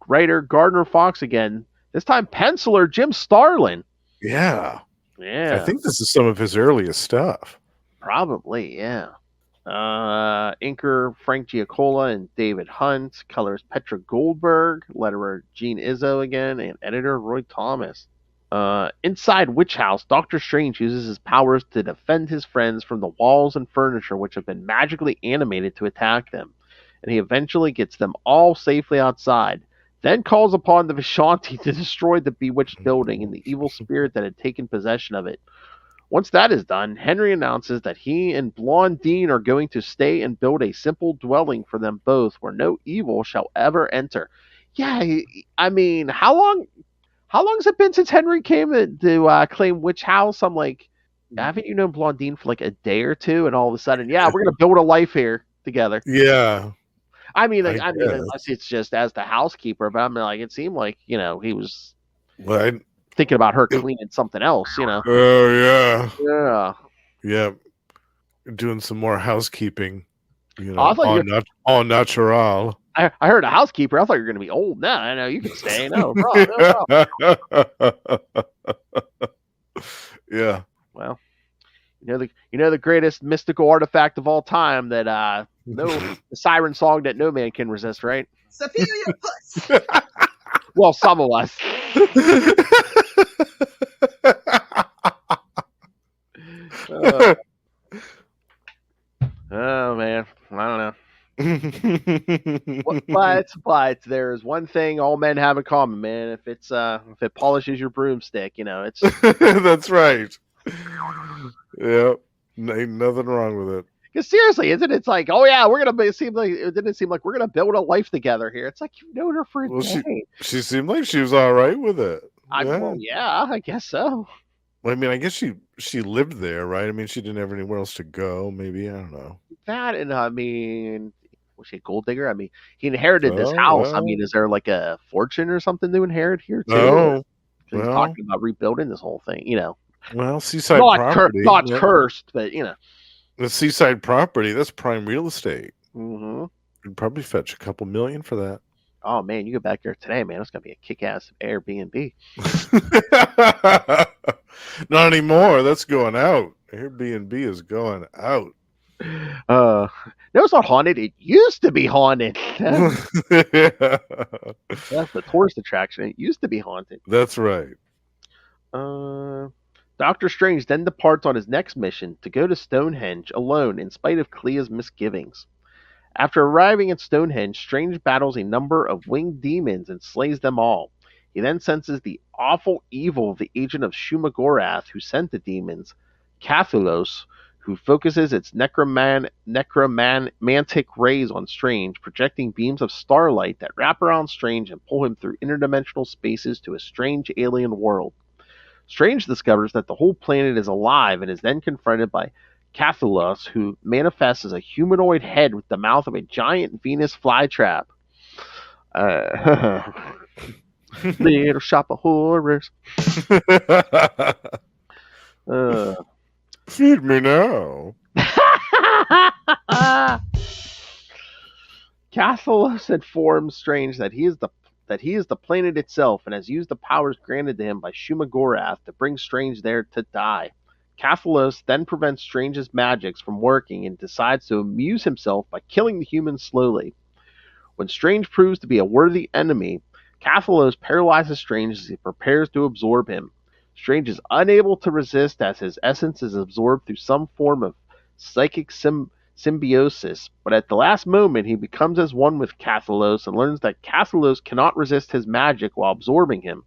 Writer Gardner Fox again. This time, penciler Jim Starlin. Yeah. Yeah. I think this is some of his earliest stuff. Probably, yeah. Inker Frank Giacola and David Hunt. Colors Petra Goldberg. Letterer Gene Izzo again. And editor Roy Thomas. Inside Witch House, Doctor Strange uses his powers to defend his friends from the walls and furniture which have been magically animated to attack them, and he eventually gets them all safely outside. Then calls upon the Vishanti to destroy the bewitched building and the evil spirit that had taken possession of it. Once that is done, Henry announces that he and Blondine are going to stay and build a simple dwelling for them both where no evil shall ever enter. Yeah, I mean, how long has it been since Henry came to claim Witch House? I'm like, haven't you known Blondine for like a day or two, and all of a sudden, yeah, we're gonna build a life here together. Yeah. I mean, I unless it's just as the housekeeper, but I mean, like, it seemed like he was Well, thinking about her cleaning something else. Oh, yeah. Yeah. Yeah. Doing some more housekeeping. I thought all natural. I heard a housekeeper. I thought you were gonna be old. No, I know you can stay. No, bro, no, Yeah. Well, the greatest mystical artifact of all time that the siren song that no man can resist, right? Superior puss. Well, some of us. Oh man, I don't know. But there's one thing all men have in common, man. If it polishes your broomstick, it's That's right. Yeah. Ain't nothing wrong with it. because seriously, isn't it? It's like, oh yeah, we're gonna. It didn't seem like we're gonna build a life together here. It's like you've known her for a day. She seemed like she was all right with it. Well, yeah, I guess so. Well, I mean, I guess she lived there, right? I mean, she didn't have anywhere else to go. Maybe, I don't know. That, and I mean, was she a gold digger? I mean, he inherited this house. I mean, is there like a fortune or something to inherit here too? No. He's talking about rebuilding this whole thing. Well, seaside property, not cursed, but the seaside property, that's prime real estate. Mm-hmm. You'd probably fetch a couple million for that. Oh man, you go back there today, man. It's gonna be a kick-ass Airbnb. Not anymore. That's going out. Airbnb is going out. No, it's not haunted. It used to be haunted. That's the tourist attraction. It used to be haunted. That's right. Doctor Strange then departs on his next mission to go to Stonehenge alone in spite of Clea's misgivings. After arriving at Stonehenge, Strange battles a number of winged demons and slays them all. He then senses the awful evil of the agent of Shuma-Gorath who sent the demons, Cathulos, who focuses its necromantic rays on Strange, projecting beams of starlight that wrap around Strange and pull him through interdimensional spaces to a strange alien world. Strange discovers that the whole planet is alive and is then confronted by Cathulos, who manifests as a humanoid head with the mouth of a giant Venus flytrap. Little shop of horrors. Feed me now. Cathulos informs Strange that he is the planet itself and has used the powers granted to him by Shuma-Gorath to bring Strange there to die. Cathulos then prevents Strange's magics from working and decides to amuse himself by killing the humans slowly. When Strange proves to be a worthy enemy, Cathulos paralyzes Strange as he prepares to absorb him. Strange is unable to resist as his essence is absorbed through some form of psychic symbiosis, but at the last moment he becomes as one with Cathulos and learns that Cathulos cannot resist his magic while absorbing him.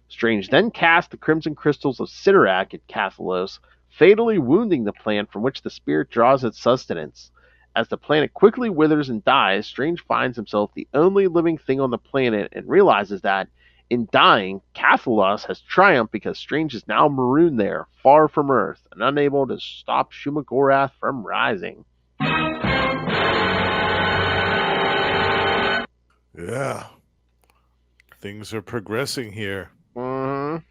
Strange then casts the Crimson Crystals of Sidorak at Cathulos, fatally wounding the plant from which the spirit draws its sustenance. As the planet quickly withers and dies, Strange finds himself the only living thing on the planet and realizes that, in dying, Cathulos has triumphed because Strange is now marooned there, far from Earth, and unable to stop Shuma-Gorath from rising. Yeah. Things are progressing here. Mm-hmm.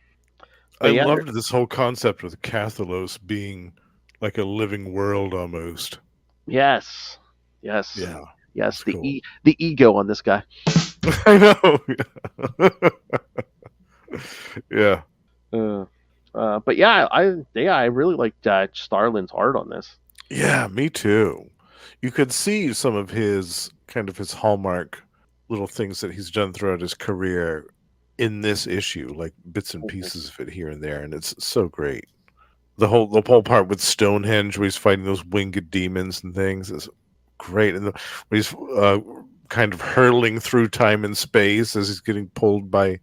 I loved this whole concept with Cathulos being like a living world almost. Yes. Yeah. Yes. Cool. The ego on this guy. I know. Yeah. But yeah, I really liked Starlin's art on this. Yeah, me too. You could see some of his hallmark little things that he's done throughout his career in this issue, like bits and pieces of it here and there, and it's so great. The whole part with Stonehenge, where he's fighting those winged demons and things, is great. And when he's kind of hurtling through time and space as he's getting pulled by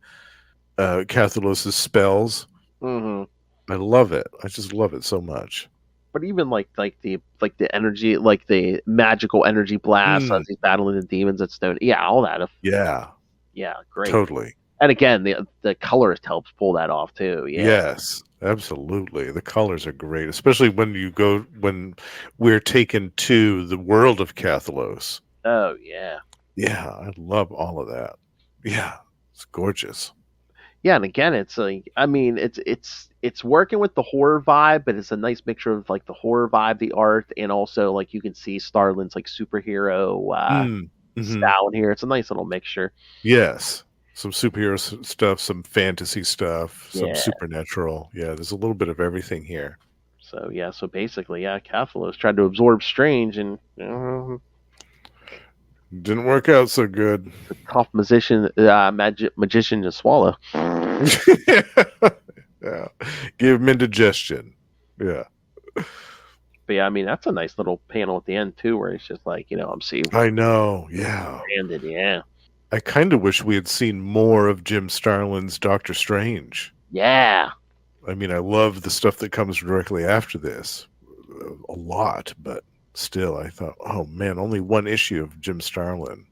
Cathalos' spells. Mm-hmm. I love it. I just love it so much. But even like the energy, like the magical energy blast as he's battling the demons at Stone, yeah, all that. Yeah, great. Totally. And again, the colorist helps pull that off too. Yeah. Yes, absolutely. The colors are great, especially when we're taken to the world of Cathalos. Oh yeah. Yeah, I love all of that. Yeah, it's gorgeous. Yeah, and again, it's like, I mean, it's working with the horror vibe, but it's a nice mixture of like the horror vibe, the art, and also like you can see Starlin's like superhero style in here. It's a nice little mixture. Yes, some superhero stuff, some fantasy stuff, some supernatural. Yeah, there's a little bit of everything here. So yeah, so basically, Cathalos tried to absorb Strange, and didn't work out so good. A tough magician to swallow. Yeah, give him indigestion. Yeah. But yeah, I mean, that's a nice little panel at the end too, where it's just like, I'm seeing. I know. Yeah. Branded, yeah. I kind of wish we had seen more of Jim Starlin's Doctor Strange. Yeah. I mean, I love the stuff that comes directly after this a lot, but still, I thought, oh man, only one issue of Jim Starlin.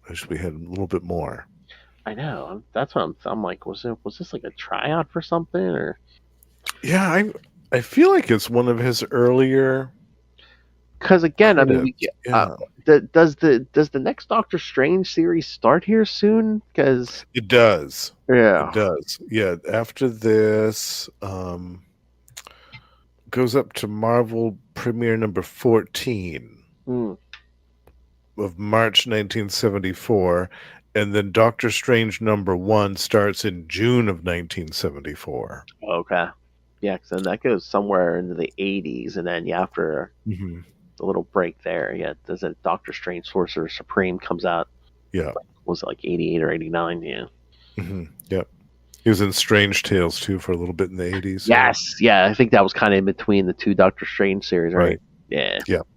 I wish we had a little bit more. I know. That's what I'm like. Was this like a tryout for something, or? Yeah, I feel like it's one of his earlier. Because again, credits. I mean, does the next Doctor Strange series start here soon? Because it does. Yeah, it does. Yeah, after this, goes up to Marvel Premiere number 14 of March 1974, and then Doctor Strange number 1 starts in June of 1974. Okay. Yeah, because then that goes somewhere into the 80s, and then after the little break there, does it Doctor Strange Sorcerer Supreme comes out? Yeah. Was it like 88 or 89? Yeah. Yep. He was in Strange Tales too for a little bit in the 80s. Yes, yeah, I think that was kind of in between the two Doctor Strange series, right? Yeah. Yep.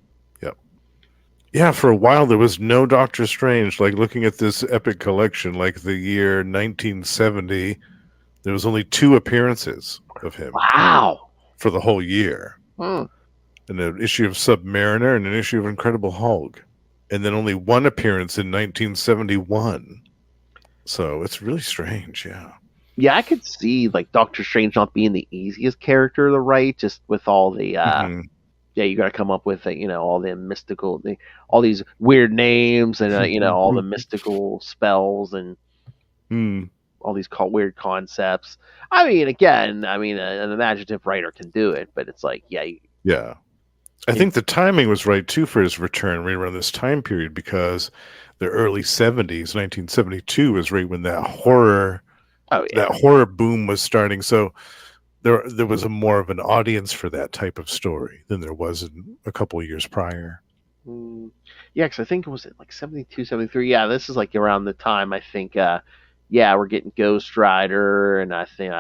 Yeah, for a while there was no Doctor Strange. Like looking at this epic collection, like the year 1970, there was only 2 appearances of him. Wow. For the whole year. And an issue of Submariner and an issue of Incredible Hulk. And then only 1 appearance in 1971. So it's really strange, yeah. Yeah, I could see like Doctor Strange not being the easiest character to write, just with all the you got to come up with all the mystical, all these weird names, and all the mystical spells and all these weird concepts. I mean, again, an imaginative writer can do it, but it's like, yeah. I think the timing was right too for his return right around this time period, because the early 70s, 1972 was right when that horror. That horror boom was starting, so there was more of an audience for that type of story than there was in a couple of years prior. Yeah, because I think it was like 72, 73. Yeah, this is like around the time I think. We're getting Ghost Rider, and I think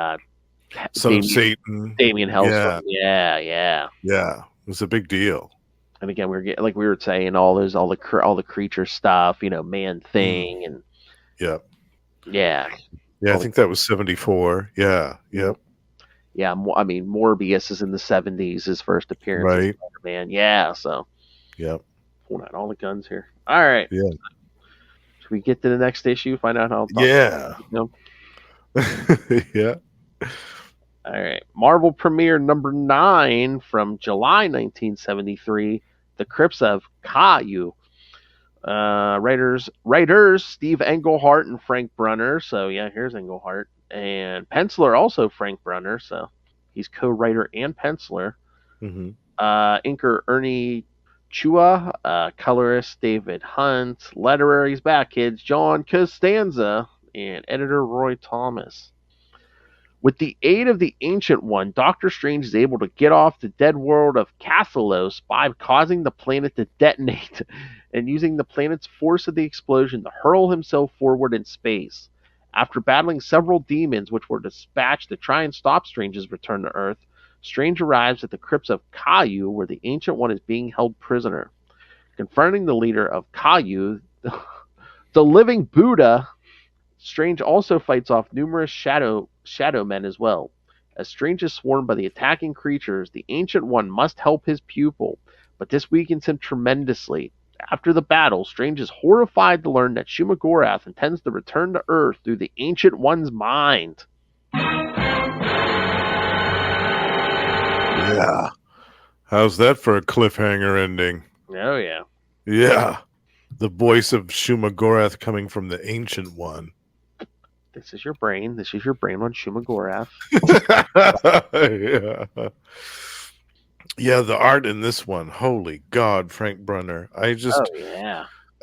Son of Satan, Damien Hellstrom. Yeah. It was a big deal. And again, we were getting, like we were saying, all the creature stuff. Man Thing, and yeah. Yeah, I think that was 74. Yeah, yep. Yeah, I mean, Morbius is in the 70s, his first appearance. Right. Spider-Man. Yeah, so. Yep. Pulling out all the guns here. All right. Yeah. Should we get to the next issue? Find out how. Yeah. Yeah. All right. Marvel Premiere number 9 from July 1973. The Crypts of Caillou. Writers Steve Englehart and Frank Brunner. So here's Englehart, and penciler also Frank Brunner. So he's co-writer and penciler. Inker Ernie Chua, colorist David Hunt, letterer, he's back, kids, John Costanza, and editor Roy Thomas. With the aid of the Ancient One, Doctor Strange is able to get off the dead world of Cathalos by causing the planet to detonate and using the planet's force of the explosion to hurl himself forward in space. After battling several demons which were dispatched to try and stop Strange's return to Earth, Strange arrives at the crypts of Caillou, where the Ancient One is being held prisoner. Confronting the leader of Caillou, the living Buddha, Strange also fights off numerous shadow men as well. As Strange is swarmed by the attacking creatures, the Ancient One must help his pupil, but this weakens him tremendously. After the battle, Strange is horrified to learn that Shuma-Gorath intends to return to Earth through the Ancient One's mind. Yeah. How's that for a cliffhanger ending? Oh, yeah. Yeah. The voice of Shuma-Gorath coming from the Ancient One. This is your brain. This is your brain on Shuma-Gorath. Yeah. Yeah, the art in this one, holy God, Frank Brunner. I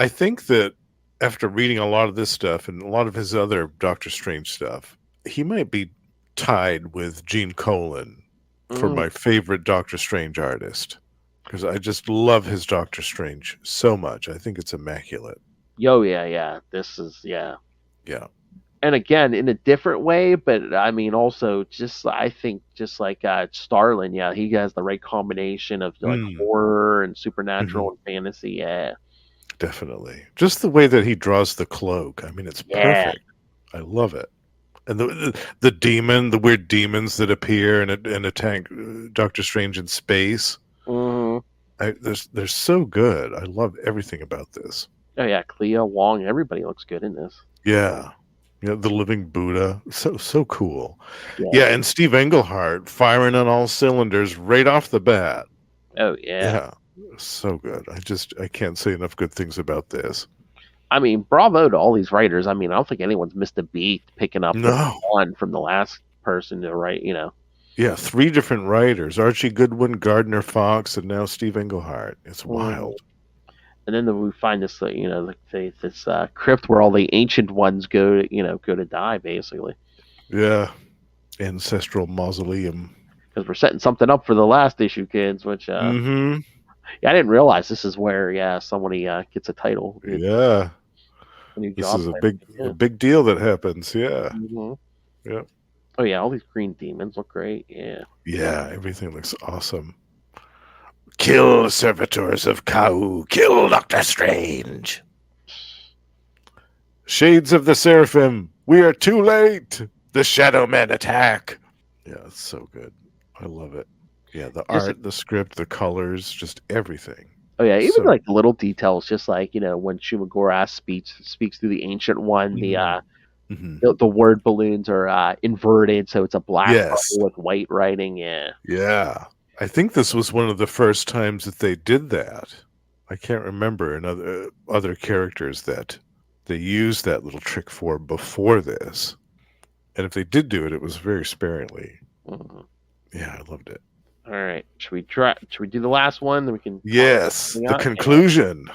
think that after reading a lot of this stuff and a lot of his other Doctor Strange stuff, he might be tied with Gene Colan for my favorite Doctor Strange artist, because I just love his Doctor Strange so much. I think it's immaculate. Yeah. This is, Yeah. And again, in a different way, but I mean, also I think just like Starlin, yeah, he has the right combination of like horror and supernatural and fantasy. Yeah, definitely. Just the way that he draws the cloak. I mean, it's perfect. I love it. And the demon, the weird demons that appear and attack Doctor Strange in space. They're so good. I love everything about this. Oh yeah, Clea, Wong, everybody looks good in this. Yeah. You know, the living Buddha, so cool. Yeah, and Steve Englehart firing on all cylinders right off the bat. Oh yeah, so good. I can't say enough good things about this. I mean, bravo to all these writers. I mean, I don't think anyone's missed a beat picking up one from the last person to write. You know. Yeah, 3 different writers: Archie Goodwin, Gardner Fox, and now Steve Englehart. It's wild. And then we find this, this crypt where all the ancient ones go to die, basically. Yeah, ancestral mausoleum. Because we're setting something up for the last issue, kids. Which, I didn't realize this is where, somebody gets a title. Yeah, this is a big deal that happens. Yeah, yeah. Oh yeah, all these green demons look great. Yeah. Yeah, everything looks awesome. Kill servitors of Kau. Kill Doctor Strange. Shades of the Seraphim. We are too late. The Shadow Men attack. Yeah, it's so good. I love it. Yeah, the art, the script, the colors, just everything. Oh yeah, even like the little details, just like when Shuma-Gorath speaks through the Ancient One, the word balloons are inverted, so it's a black bubble with white writing. Yeah. I think this was one of the first times that they did that. I can't remember in other characters that they used that little trick for before this. And if they did do it, it was very sparingly. Yeah, I loved it. All right. Should we do the last one? Then we can. Yes, the conclusion.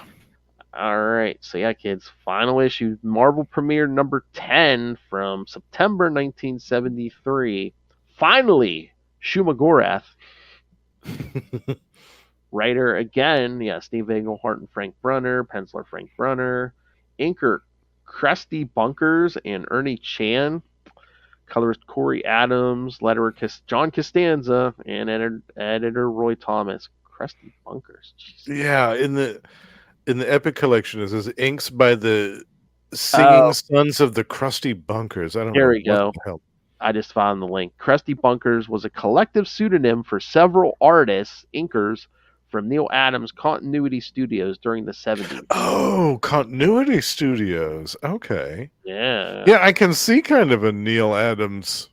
All right. So yeah, kids, final issue, Marvel Premiere number 10 from September 1973. Finally, Shuma-Gorath. Writer again, Steve Englehart and Frank Brunner, penciler Frank Brunner, inker Krusty Bunkers and Ernie Chan, colorist Corey Adams, letterer John Costanza, and editor Roy Thomas. Krusty Bunkers. Jeez. Yeah, in the Epic collection, it says inks by the Singing Sons of the Krusty Bunkers. I don't know. There we go. I just found the link. Krusty Bunkers was a collective pseudonym for several artists, inkers, from Neil Adams' Continuity Studios during the 70s. Oh, Continuity Studios. Okay. Yeah. Yeah, I can see kind of a Neil Adams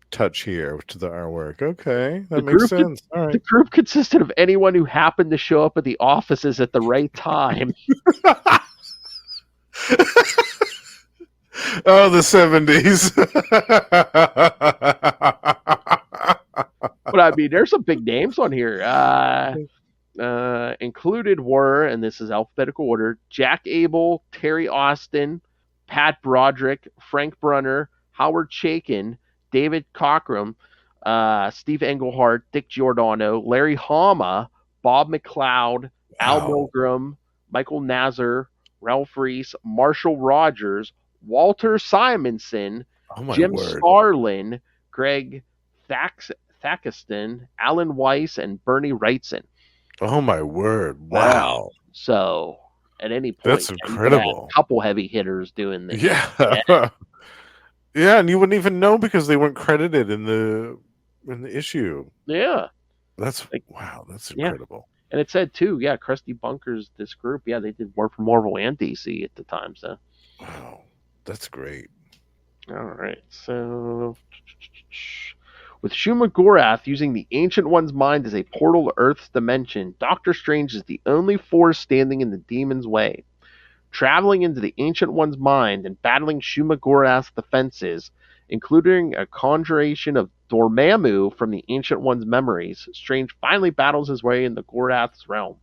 touch here to the artwork. Okay, that makes sense. All right. The group consisted of anyone who happened to show up at the offices at the right time. Oh, the 70s. But I mean, there's some big names on here. Included were, and this is alphabetical order, Jack Abel, Terry Austin, Pat Broderick, Frank Brunner, Howard Chaykin, David Cockrum, Steve Englehart, Dick Giordano, Larry Hama, Bob McLeod, Al Milgram, Michael Nazar, Ralph Reese, Marshall Rogers, Walter Simonson, Oh my Jim word! Starlin, Greg Thakiston, Alan Weiss, and Bernie Wrightson. Oh my word! Yeah. Wow, So at any point, that's you could have a incredible. couple heavy hitters doing the Yeah, yeah, and you wouldn't even know because they weren't credited in the issue. yeah. That's Like, wow, that's yeah. incredible. And it said too, yeah, Krusty Bunkers, this group, yeah, they did work for Marvel and DC at the time. So, Wow, that's great. all right. So, with Shuma-Gorath using the Ancient One's mind as a portal to Earth's dimension, Doctor Strange is the only force standing in the demon's way. Traveling into the Ancient One's mind and battling Shuma-Gorath's defenses, including a conjuration of Dormammu from the Ancient One's memories, Strange finally battles his way into Gorath's realm.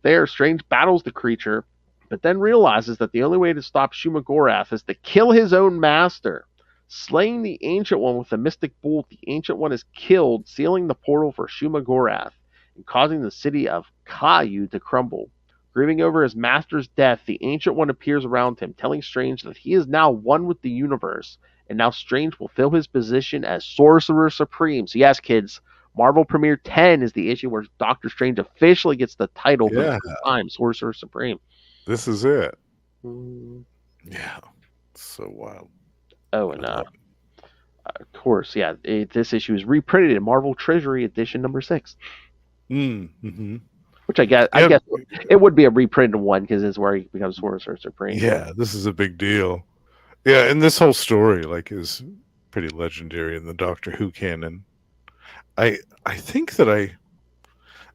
There, Strange battles the creature, but then realizes that the only way to stop Shuma-Gorath is to kill his own master. Slaying the Ancient One with a mystic bolt, the Ancient One is killed, sealing the portal for Shuma-Gorath and causing the city of Caillou to crumble. Grieving over his master's death, the Ancient One appears around him, telling Strange that he is now one with the universe, and now Strange will fill his position as Sorcerer Supreme. So yes, kids, Marvel Premiere 10 is the issue where Doctor Strange officially gets the title for the first time, Sorcerer Supreme. This is it. Mm. Yeah, so wild. Oh, and of course, yeah, this issue is reprinted in Marvel Treasury Edition number 6. Mm-hmm. Which I guess it would be a reprinted one because it's where he becomes Sorcerer Supreme. Yeah, this is a big deal. Yeah, and this whole story is pretty legendary in the Doctor Who canon. I think that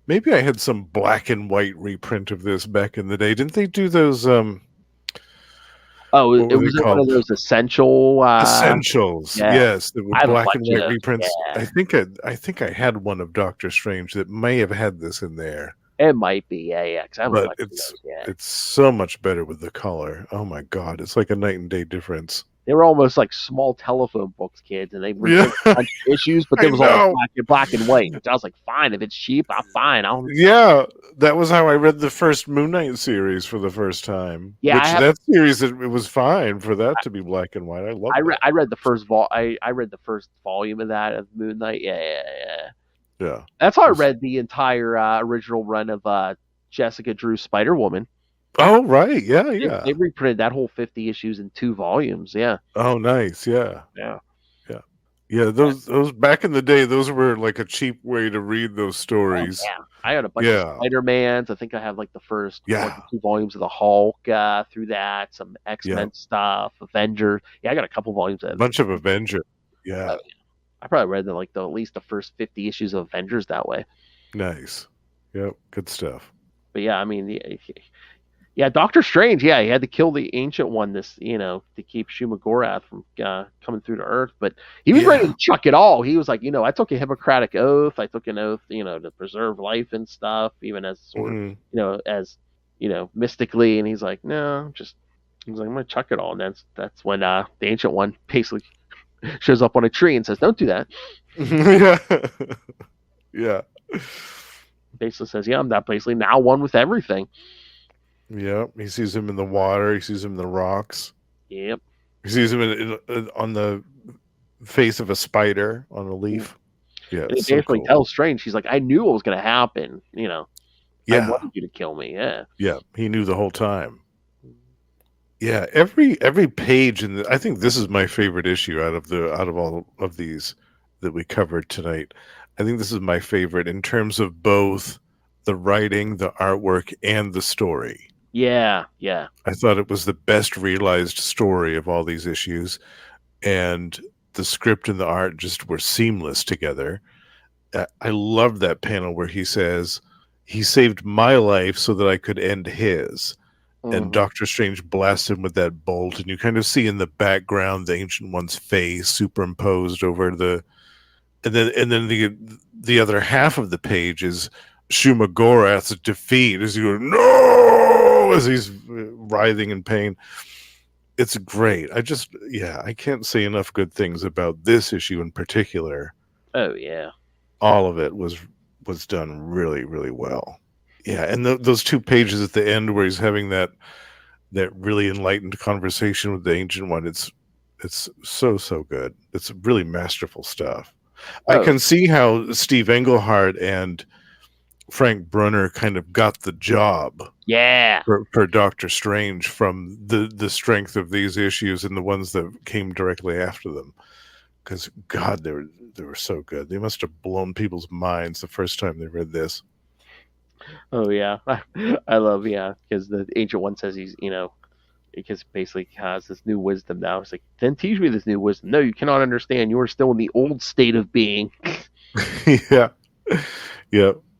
maybe I had some black and white reprint of this back in the day. Didn't they do those Oh, it was one of those essentials. Yeah. Yes, the black and white reprints. Yeah. I think I had one of Doctor Strange that may have had this in there. It might be, yeah. But it's so much better with the color. Oh my god, it's like a night and day difference. They were almost like small telephone books, kids, and they reprinted a bunch of issues, but it was all black and white. Which I was like, fine, if it's cheap, I'm fine. Yeah, that was how I read the first Moon Knight series for the first time. Yeah, that series it was fine for that to be black and white. I love it. I read the first I read the first volume of that of Moon Knight. Yeah. That's how I read the entire original run of Jessica Drew Spider-Woman. Oh, right. Yeah. They reprinted that whole 50 issues in 2 volumes. Yeah. Oh, nice. Yeah. Those back in the day, those were like a cheap way to read those stories. Oh, yeah. I had a bunch of Spider-Mans. I think I have like the first 2 volumes of the Hulk through that, some X-Men stuff, Avengers. Yeah, I got a couple volumes of a bunch of Avengers. Yeah. I probably read at least the first 50 issues of Avengers that way. Nice. Yep. Good stuff. But yeah, I mean, yeah, Doctor Strange, he had to kill the Ancient One, to keep Shuma-Gorath from coming through to Earth. But he was ready to chuck it all. He was like, I took a Hippocratic oath. I took an oath, to preserve life and stuff, even as mystically. And he's like, no, I'm going to chuck it all. And that's when the Ancient One basically shows up on a tree and says, don't do that. Yeah. Basically says, I'm not basically now one with everything. Yep. He sees him in the water. He sees him in the rocks. Yep. He sees him on the face of a spider on a leaf. Yeah. And he basically tells Strange, he's like, I knew what was going to happen. I wanted you to kill me. Yeah. Yeah. He knew the whole time. Yeah. Every page I think this is my favorite issue out of all of these that we covered tonight. I think this is my favorite in terms of both the writing, the artwork, and the story. Yeah. I thought it was the best realized story of all these issues, and the script and the art just were seamless together. I love that panel where he says, he saved my life so that I could end his. And Doctor Strange blasts him with that bolt, and you kind of see in the background the Ancient One's face superimposed over and then the other half of the page is Shuma-Gorath's defeat as he goes, no, as he's writhing in pain. It's great. I can't say enough good things about this issue in particular. Oh yeah. All of it was done really, really well. Yeah, and those 2 pages at the end where he's having that that really enlightened conversation with the Ancient One. It's so good. It's really masterful stuff. I Oh, can see how Steve Englehart and Frank Brunner kind of got the job yeah. for Doctor Strange from the strength of these issues and the ones that came directly after them. Because God, they were so good. They must have blown people's minds the first time they read this. Oh yeah. I love because the Ancient One says he's because basically has this new wisdom now. It's like, then teach me this new wisdom. No, you cannot understand. You are still in the old state of being. Yeah.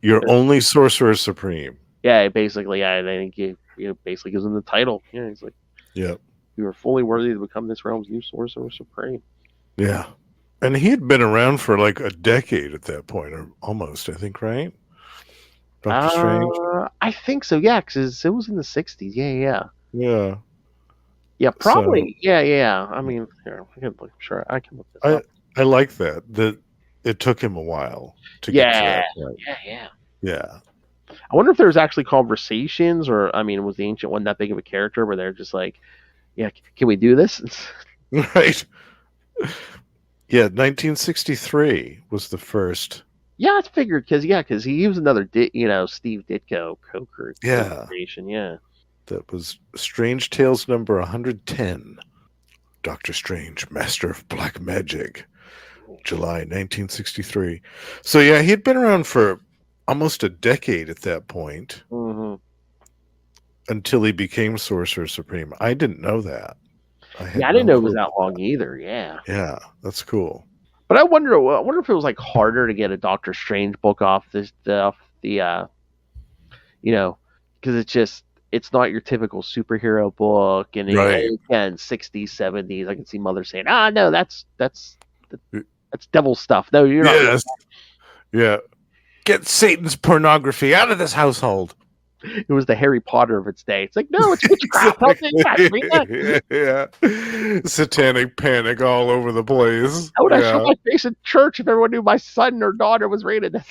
You're only Sorcerer Supreme. Yeah, basically, I think he basically gives him the title. Yeah, he's like, Yeah. you are fully worthy to become this realm's new Sorcerer Supreme. Yeah. And he had been around for like a decade at that point, or almost, I think, right? Doctor Strange? I think so, yeah, because it was in the 60s. Yeah. Yeah. Yeah, So probably. Yeah. I mean, here, I can look, sure, I can look this up. I like that it took him a while to get to that point. Yeah. I wonder if there was actually conversations, or, I mean, was the Ancient One that big of a character where they're just like, yeah, can we do this? Right. Yeah, 1963 was the first. Yeah, it's figured because he was another Steve Ditko co-creation. Yeah. That was Strange Tales number 110. Doctor Strange, Master of Black Magic, July 1963. So yeah, he had been around for almost a decade at that point. Mm-hmm. Until he became Sorcerer Supreme. I didn't know that. I didn't know it was that long either. Yeah. Yeah, that's cool. But I wonder if it was like harder to get a Doctor Strange book off because it's not your typical superhero book, and right. Again, 60s, 70s. I can see mothers saying, no, that's devil stuff. No, you're not. Yes. Yeah. Get Satan's pornography out of this household. It was the Harry Potter of its day. It's like, no, it's witchcraft. Yeah. Satanic panic all over the place. How would I show my face in church if everyone knew my son or daughter was rated?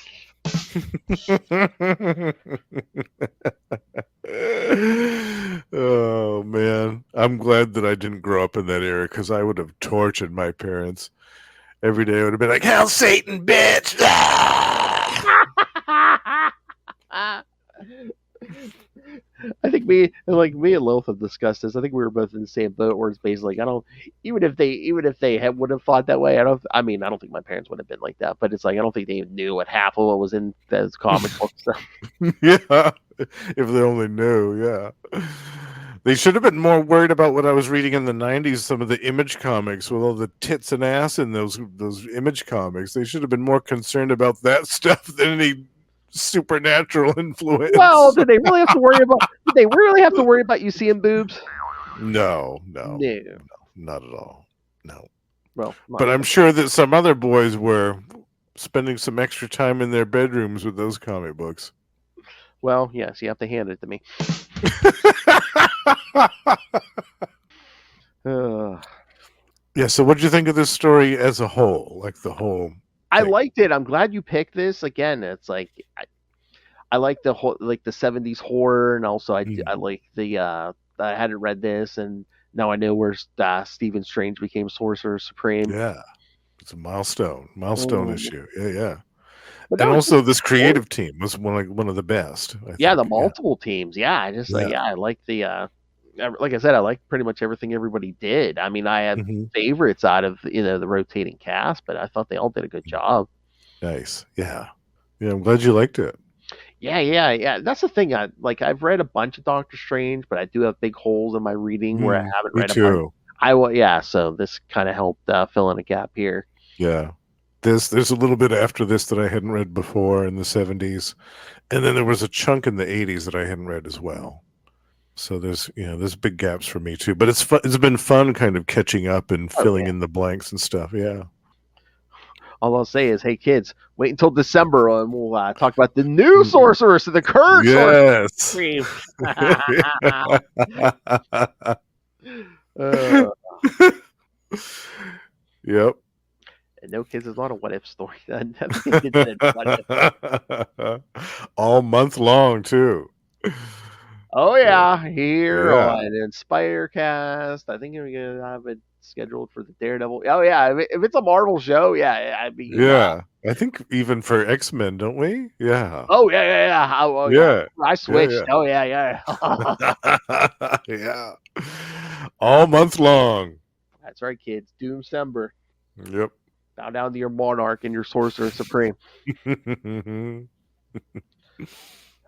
Oh, man. I'm glad that I didn't grow up in that era because I would have tortured my parents. Every day I would have been like, hell, Satan, bitch! I think me and Lilith have discussed this. I think we were both in the same boat where it's basically like, even if they would have thought that way, I don't think my parents would have been like that, but it's like I don't think they even knew what half of what was in those comic books. Yeah. If they only knew, yeah. They should have been more worried about what I was reading in the 90s, some of the Image comics with all the tits and ass in those Image comics. They should have been more concerned about that stuff than any supernatural influence. Well, did they really have to worry about you seeing boobs? No, not at all. No. Well, but I'm sure that some other boys were spending some extra time in their bedrooms with those comic books. Well, yes, you have to hand it to me. Yeah, so what did you think of this story as a whole? Like the whole I liked it. I'm glad you picked this. Again, it's like I like the whole the 70s horror, and also I like the I hadn't read this, and now I know where Stephen Strange became Sorcerer Supreme. Yeah, it's a milestone issue. Yeah. But and also, this creative team was one of the best. I think. The multiple teams. Yeah, I just I like the. Like I said, I like pretty much everything everybody did. I mean, I have favorites out of the rotating cast, but I thought they all did a good job. Nice, yeah. I'm glad you liked it. Yeah. That's the thing. I've read a bunch of Doctor Strange, but I do have big holes in my reading where I haven't read a bunch. So this kind of helped fill in a gap here. Yeah, there's a little bit after this that I hadn't read before in the 70s, and then there was a chunk in the 80s that I hadn't read as well. So there's big gaps for me too, but it's fun. It's been fun kind of catching up and filling in the blanks and stuff. Yeah. All I'll say is, hey kids, wait until December and we'll talk about the new sorceress of the current sorceress. Yep. And No Kids is not a what if story. All month long too. Oh yeah, here Yeah. on Inspirecast. I think we're gonna have it scheduled for the Daredevil. Oh yeah, if it's a Marvel show, yeah, I mean, Yeah. I think even for X-Men, don't we? Yeah. oh yeah. Oh yeah, Yeah. I switched. Yeah. Oh yeah. Yeah. All month long. That's right, kids. Doomsember. Yep. Bow down to your monarch and your sorcerer supreme.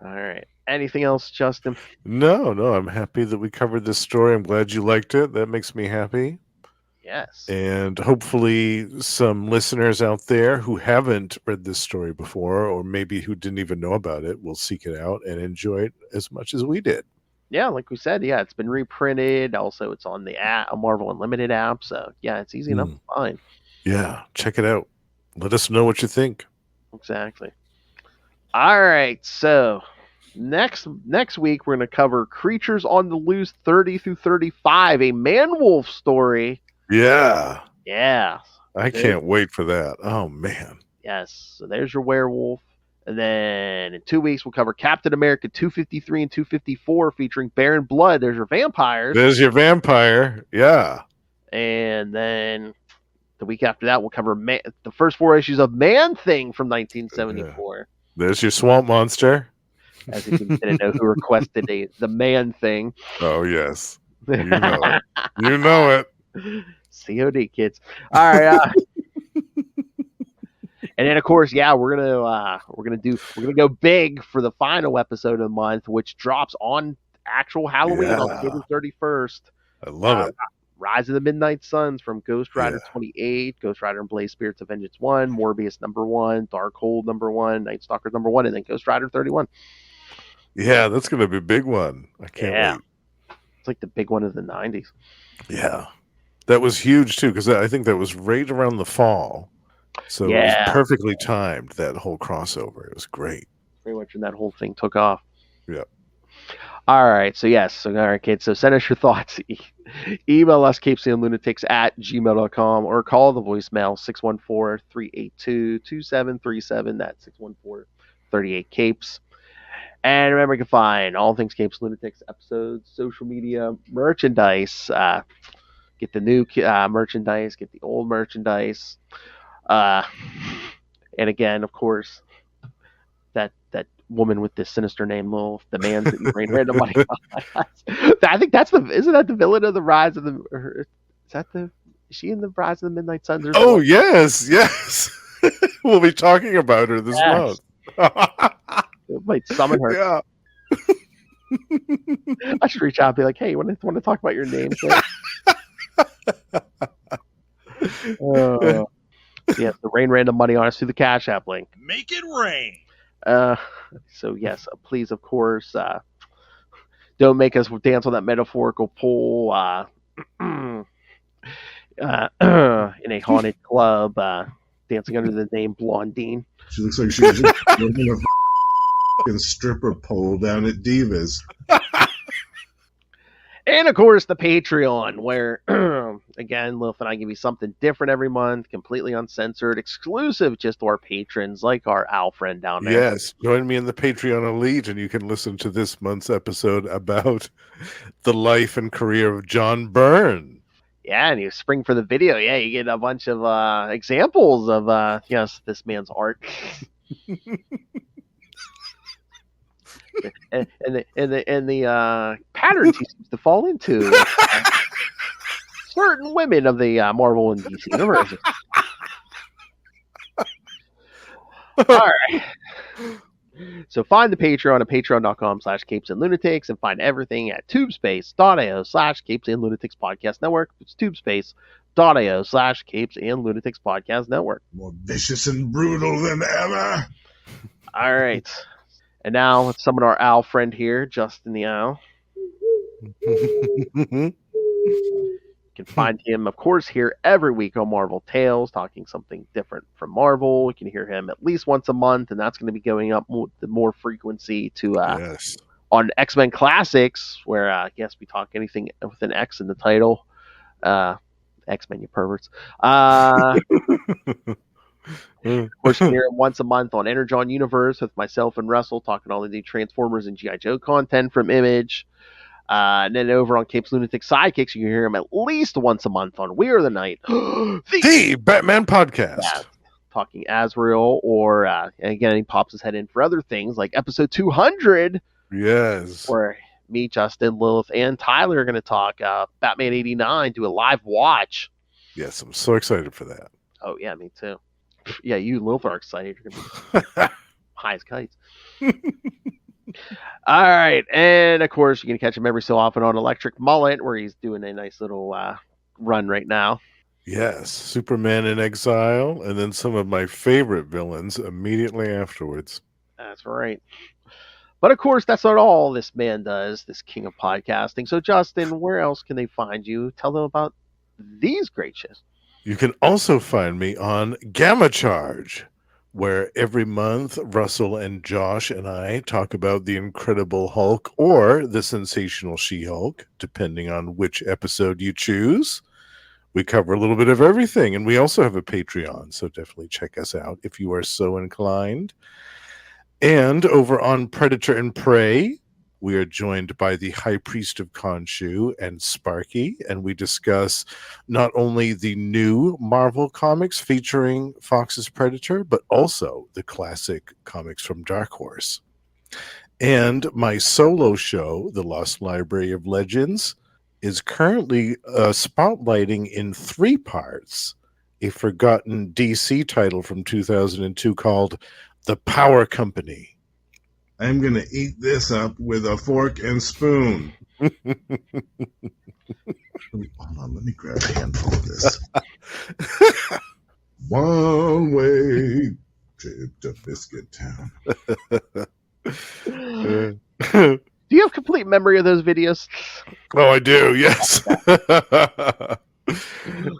All right. Anything else, Justin? No, I'm happy that we covered this story. I'm glad you liked it. That makes me happy. Yes. And hopefully some listeners out there who haven't read this story before, or maybe who didn't even know about it, will seek it out and enjoy it as much as we did. Yeah, like we said, yeah, it's been reprinted. Also, it's on the app, a Marvel Unlimited app. So yeah, it's easy enough to find. Yeah, check it out. Let us know what you think. Exactly. All right, so next week we're going to cover Creatures on the Loose 30 through 35, a man-wolf story. Yeah. Yeah. I can't wait for that. Oh, man. Yes. So there's your werewolf. And then in 2 weeks, we'll cover Captain America 253 and 254 featuring Baron Blood. There's your vampires. There's your vampire. Yeah. And then the week after that, we'll cover the first 4 issues of Man-Thing from 1974. There's your swamp monster. As if you didn't know who requested the Man-Thing. Oh, yes. You know it. You know it. COD, kids. All right. And then, of course, yeah, we're gonna go big for the final episode of the month, which drops on actual Halloween on October 31st. I love it. Rise of the Midnight Suns from Ghost Rider 28, Ghost Rider and Blaze Spirits of Vengeance 1, Morbius #1, Darkhold #1, Night Stalker #1, and then Ghost Rider 31. Yeah, that's gonna be a big one. I can't wait. It's like the big one of the 90s. Yeah. That was huge too, because I think that was right around the fall. So it was perfectly timed, that whole crossover. It was great. Pretty much when that whole thing took off. Yeah. All right. So, yes. So, all right, kids. So, send us your thoughts. Email us, CapesandLunatics@gmail.com, or call the voicemail, 614-382-2737. That's 614-38-CAPES. And remember, you can find all things Capes Lunatics episodes, social media, merchandise. Get the new merchandise, get the old merchandise. And again, of course, that woman with this sinister name, Lilith, the man that you rain random money on. I think isn't that the villain of the Rise of the? Is she in the Rise of the Midnight Suns? Oh yes. We'll be talking about her this month. It might summon her. Yeah. I should reach out and be like, "Hey, you want to talk about your name?" Yeah, the rain random money on us through the Cash App link. Make it rain. So yes, please, of course, don't make us dance on that metaphorical pole in a haunted club, dancing under the name Blondine. She looks like she's working a stripper pole down at Divas. And, of course, the Patreon, where, again, Lilith and I give you something different every month, completely uncensored, exclusive just to our patrons, like our Al friend down there. Yes, join me in the Patreon Elite, and you can listen to this month's episode about the life and career of John Byrne. Yeah, and you spring for the video. Yeah, you get a bunch of examples of, this man's art. and the patterns he seems to fall into certain women of the Marvel and DC universe. All right. So find the Patreon at patreon.com/CapesandLunatics and find everything at tubespace.io/CapesandLunatics Podcast Network. It's tubespace.io/CapesandLunatics Podcast Network. More vicious and brutal than ever. All right. And now let's summon our owl friend here, Justin the Owl. You can find him, of course, here every week on Marvel Tales, talking something different from Marvel. You can hear him at least once a month, and that's going to be going up more frequency to on X-Men Classics, where I guess we talk anything with an X in the title. X-Men, you perverts. Of course, you can hear him once a month on Energon Universe with myself and Russell talking all the new Transformers and G.I. Joe content from Image. And then over on Capes Lunatics Sidekicks, you can hear him at least once a month on We Are the Night, The Batman Podcast. Yeah, talking Azrael, or and again, he pops his head in for other things like episode 200, Yes. where me, Justin, Lilith, and Tyler are going to talk Batman 89, do a live watch. Yes, I'm so excited for that. Oh, yeah, me too. Yeah, you and Lilith are excited. You're going to be high as kites. All right. And, of course, you can catch him every so often on Electric Mullet, where he's doing a nice little run right now. Yes, Superman in Exile, and then some of my favorite villains immediately afterwards. That's right. But, of course, that's not all this man does, this king of podcasting. So, Justin, where else can they find you? Tell them about these great shows. You can also find me on Gamma Charge, where every month Russell and Josh and I talk about the Incredible Hulk or the Sensational She-Hulk, depending on which episode you choose. We cover a little bit of everything, and we also have a Patreon, so definitely check us out if you are so inclined. And over on Predator and Prey, we are joined by the High Priest of Khonshu and Sparky, and we discuss not only the new Marvel comics featuring Fox's Predator, but also the classic comics from Dark Horse. And my solo show, The Lost Library of Legends, is currently spotlighting in 3 parts a forgotten DC title from 2002 called The Power Company. I'm going to eat this up with a fork and spoon. Hold on, let me grab a handful of this. One way trip to Biscuit Town. Do you have complete memory of those videos? Oh, I do, yes.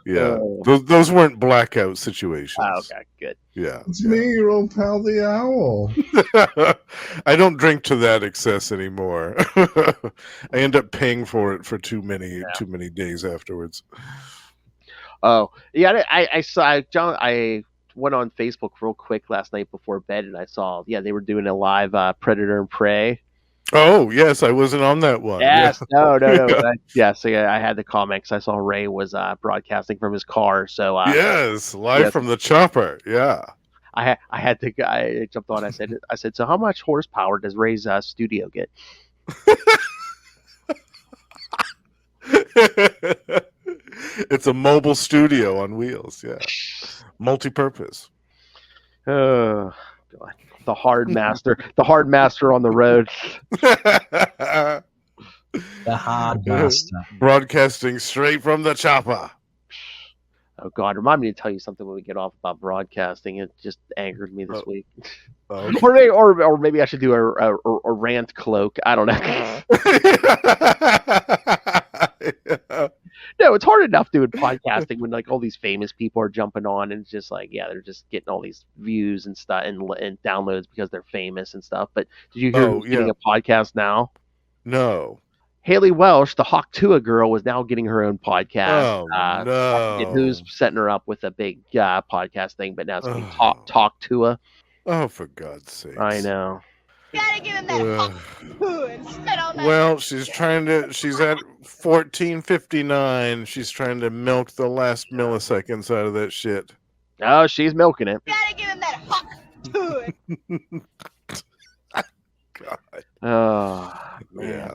Yeah, those weren't blackout situations. Oh, okay, good. Yeah, It's me, your old pal, the owl. I don't drink to that excess anymore. I end up paying for it for too many days afterwards. Oh, yeah, I saw John. I went on Facebook real quick last night before bed, and I saw they were doing a live Predator and Prey. Oh yes, I wasn't on that one. Yes, yeah. No. So I had the comics. I saw Ray was broadcasting from his car. So yes, live from the chopper. Yeah. I jumped on. I said, so how much horsepower does Ray's studio get? It's a mobile studio on wheels. Yeah, multi-purpose. Oh God. The hard master on the road. The hard master. Broadcasting straight from the chopper. Oh God, remind me to tell you something when we get off about broadcasting. It just angered me this week. Okay. or maybe I should do a rant cloak. I don't know. Yeah. No, it's hard enough doing podcasting when like all these famous people are jumping on, and it's just like they're just getting all these views and stuff and downloads because they're famous and stuff. But did you hear who's getting a podcast now? No. Haley Welsh, the Hawk Tua girl, was now getting her own podcast. Oh, no. Who's setting her up with a big podcast thing, but now it's going to be Talk Tua. Oh, for God's sake. I know. Gotta give him that and spit on that. Well, she's at 14:59. She's trying to milk the last milliseconds out of that shit. Oh, she's milking it. Gotta give him that hawk. God. Oh, man. Yeah.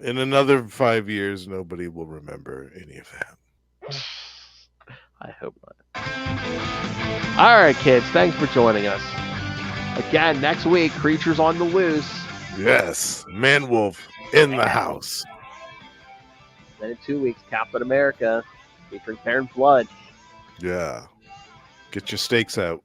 In another 5 years, nobody will remember any of that. I hope not. All right, kids. Thanks for joining us. Again, next week, Creatures on the Loose. Yes. Man-Wolf in the house. Then in 2 weeks, Captain America featuring Karen Flood. Yeah. Get your stakes out.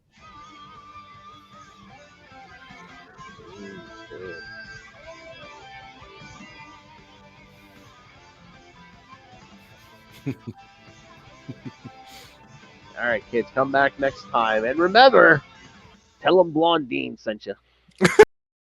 All right, kids, come back next time. And remember, tell them Blondine sent you.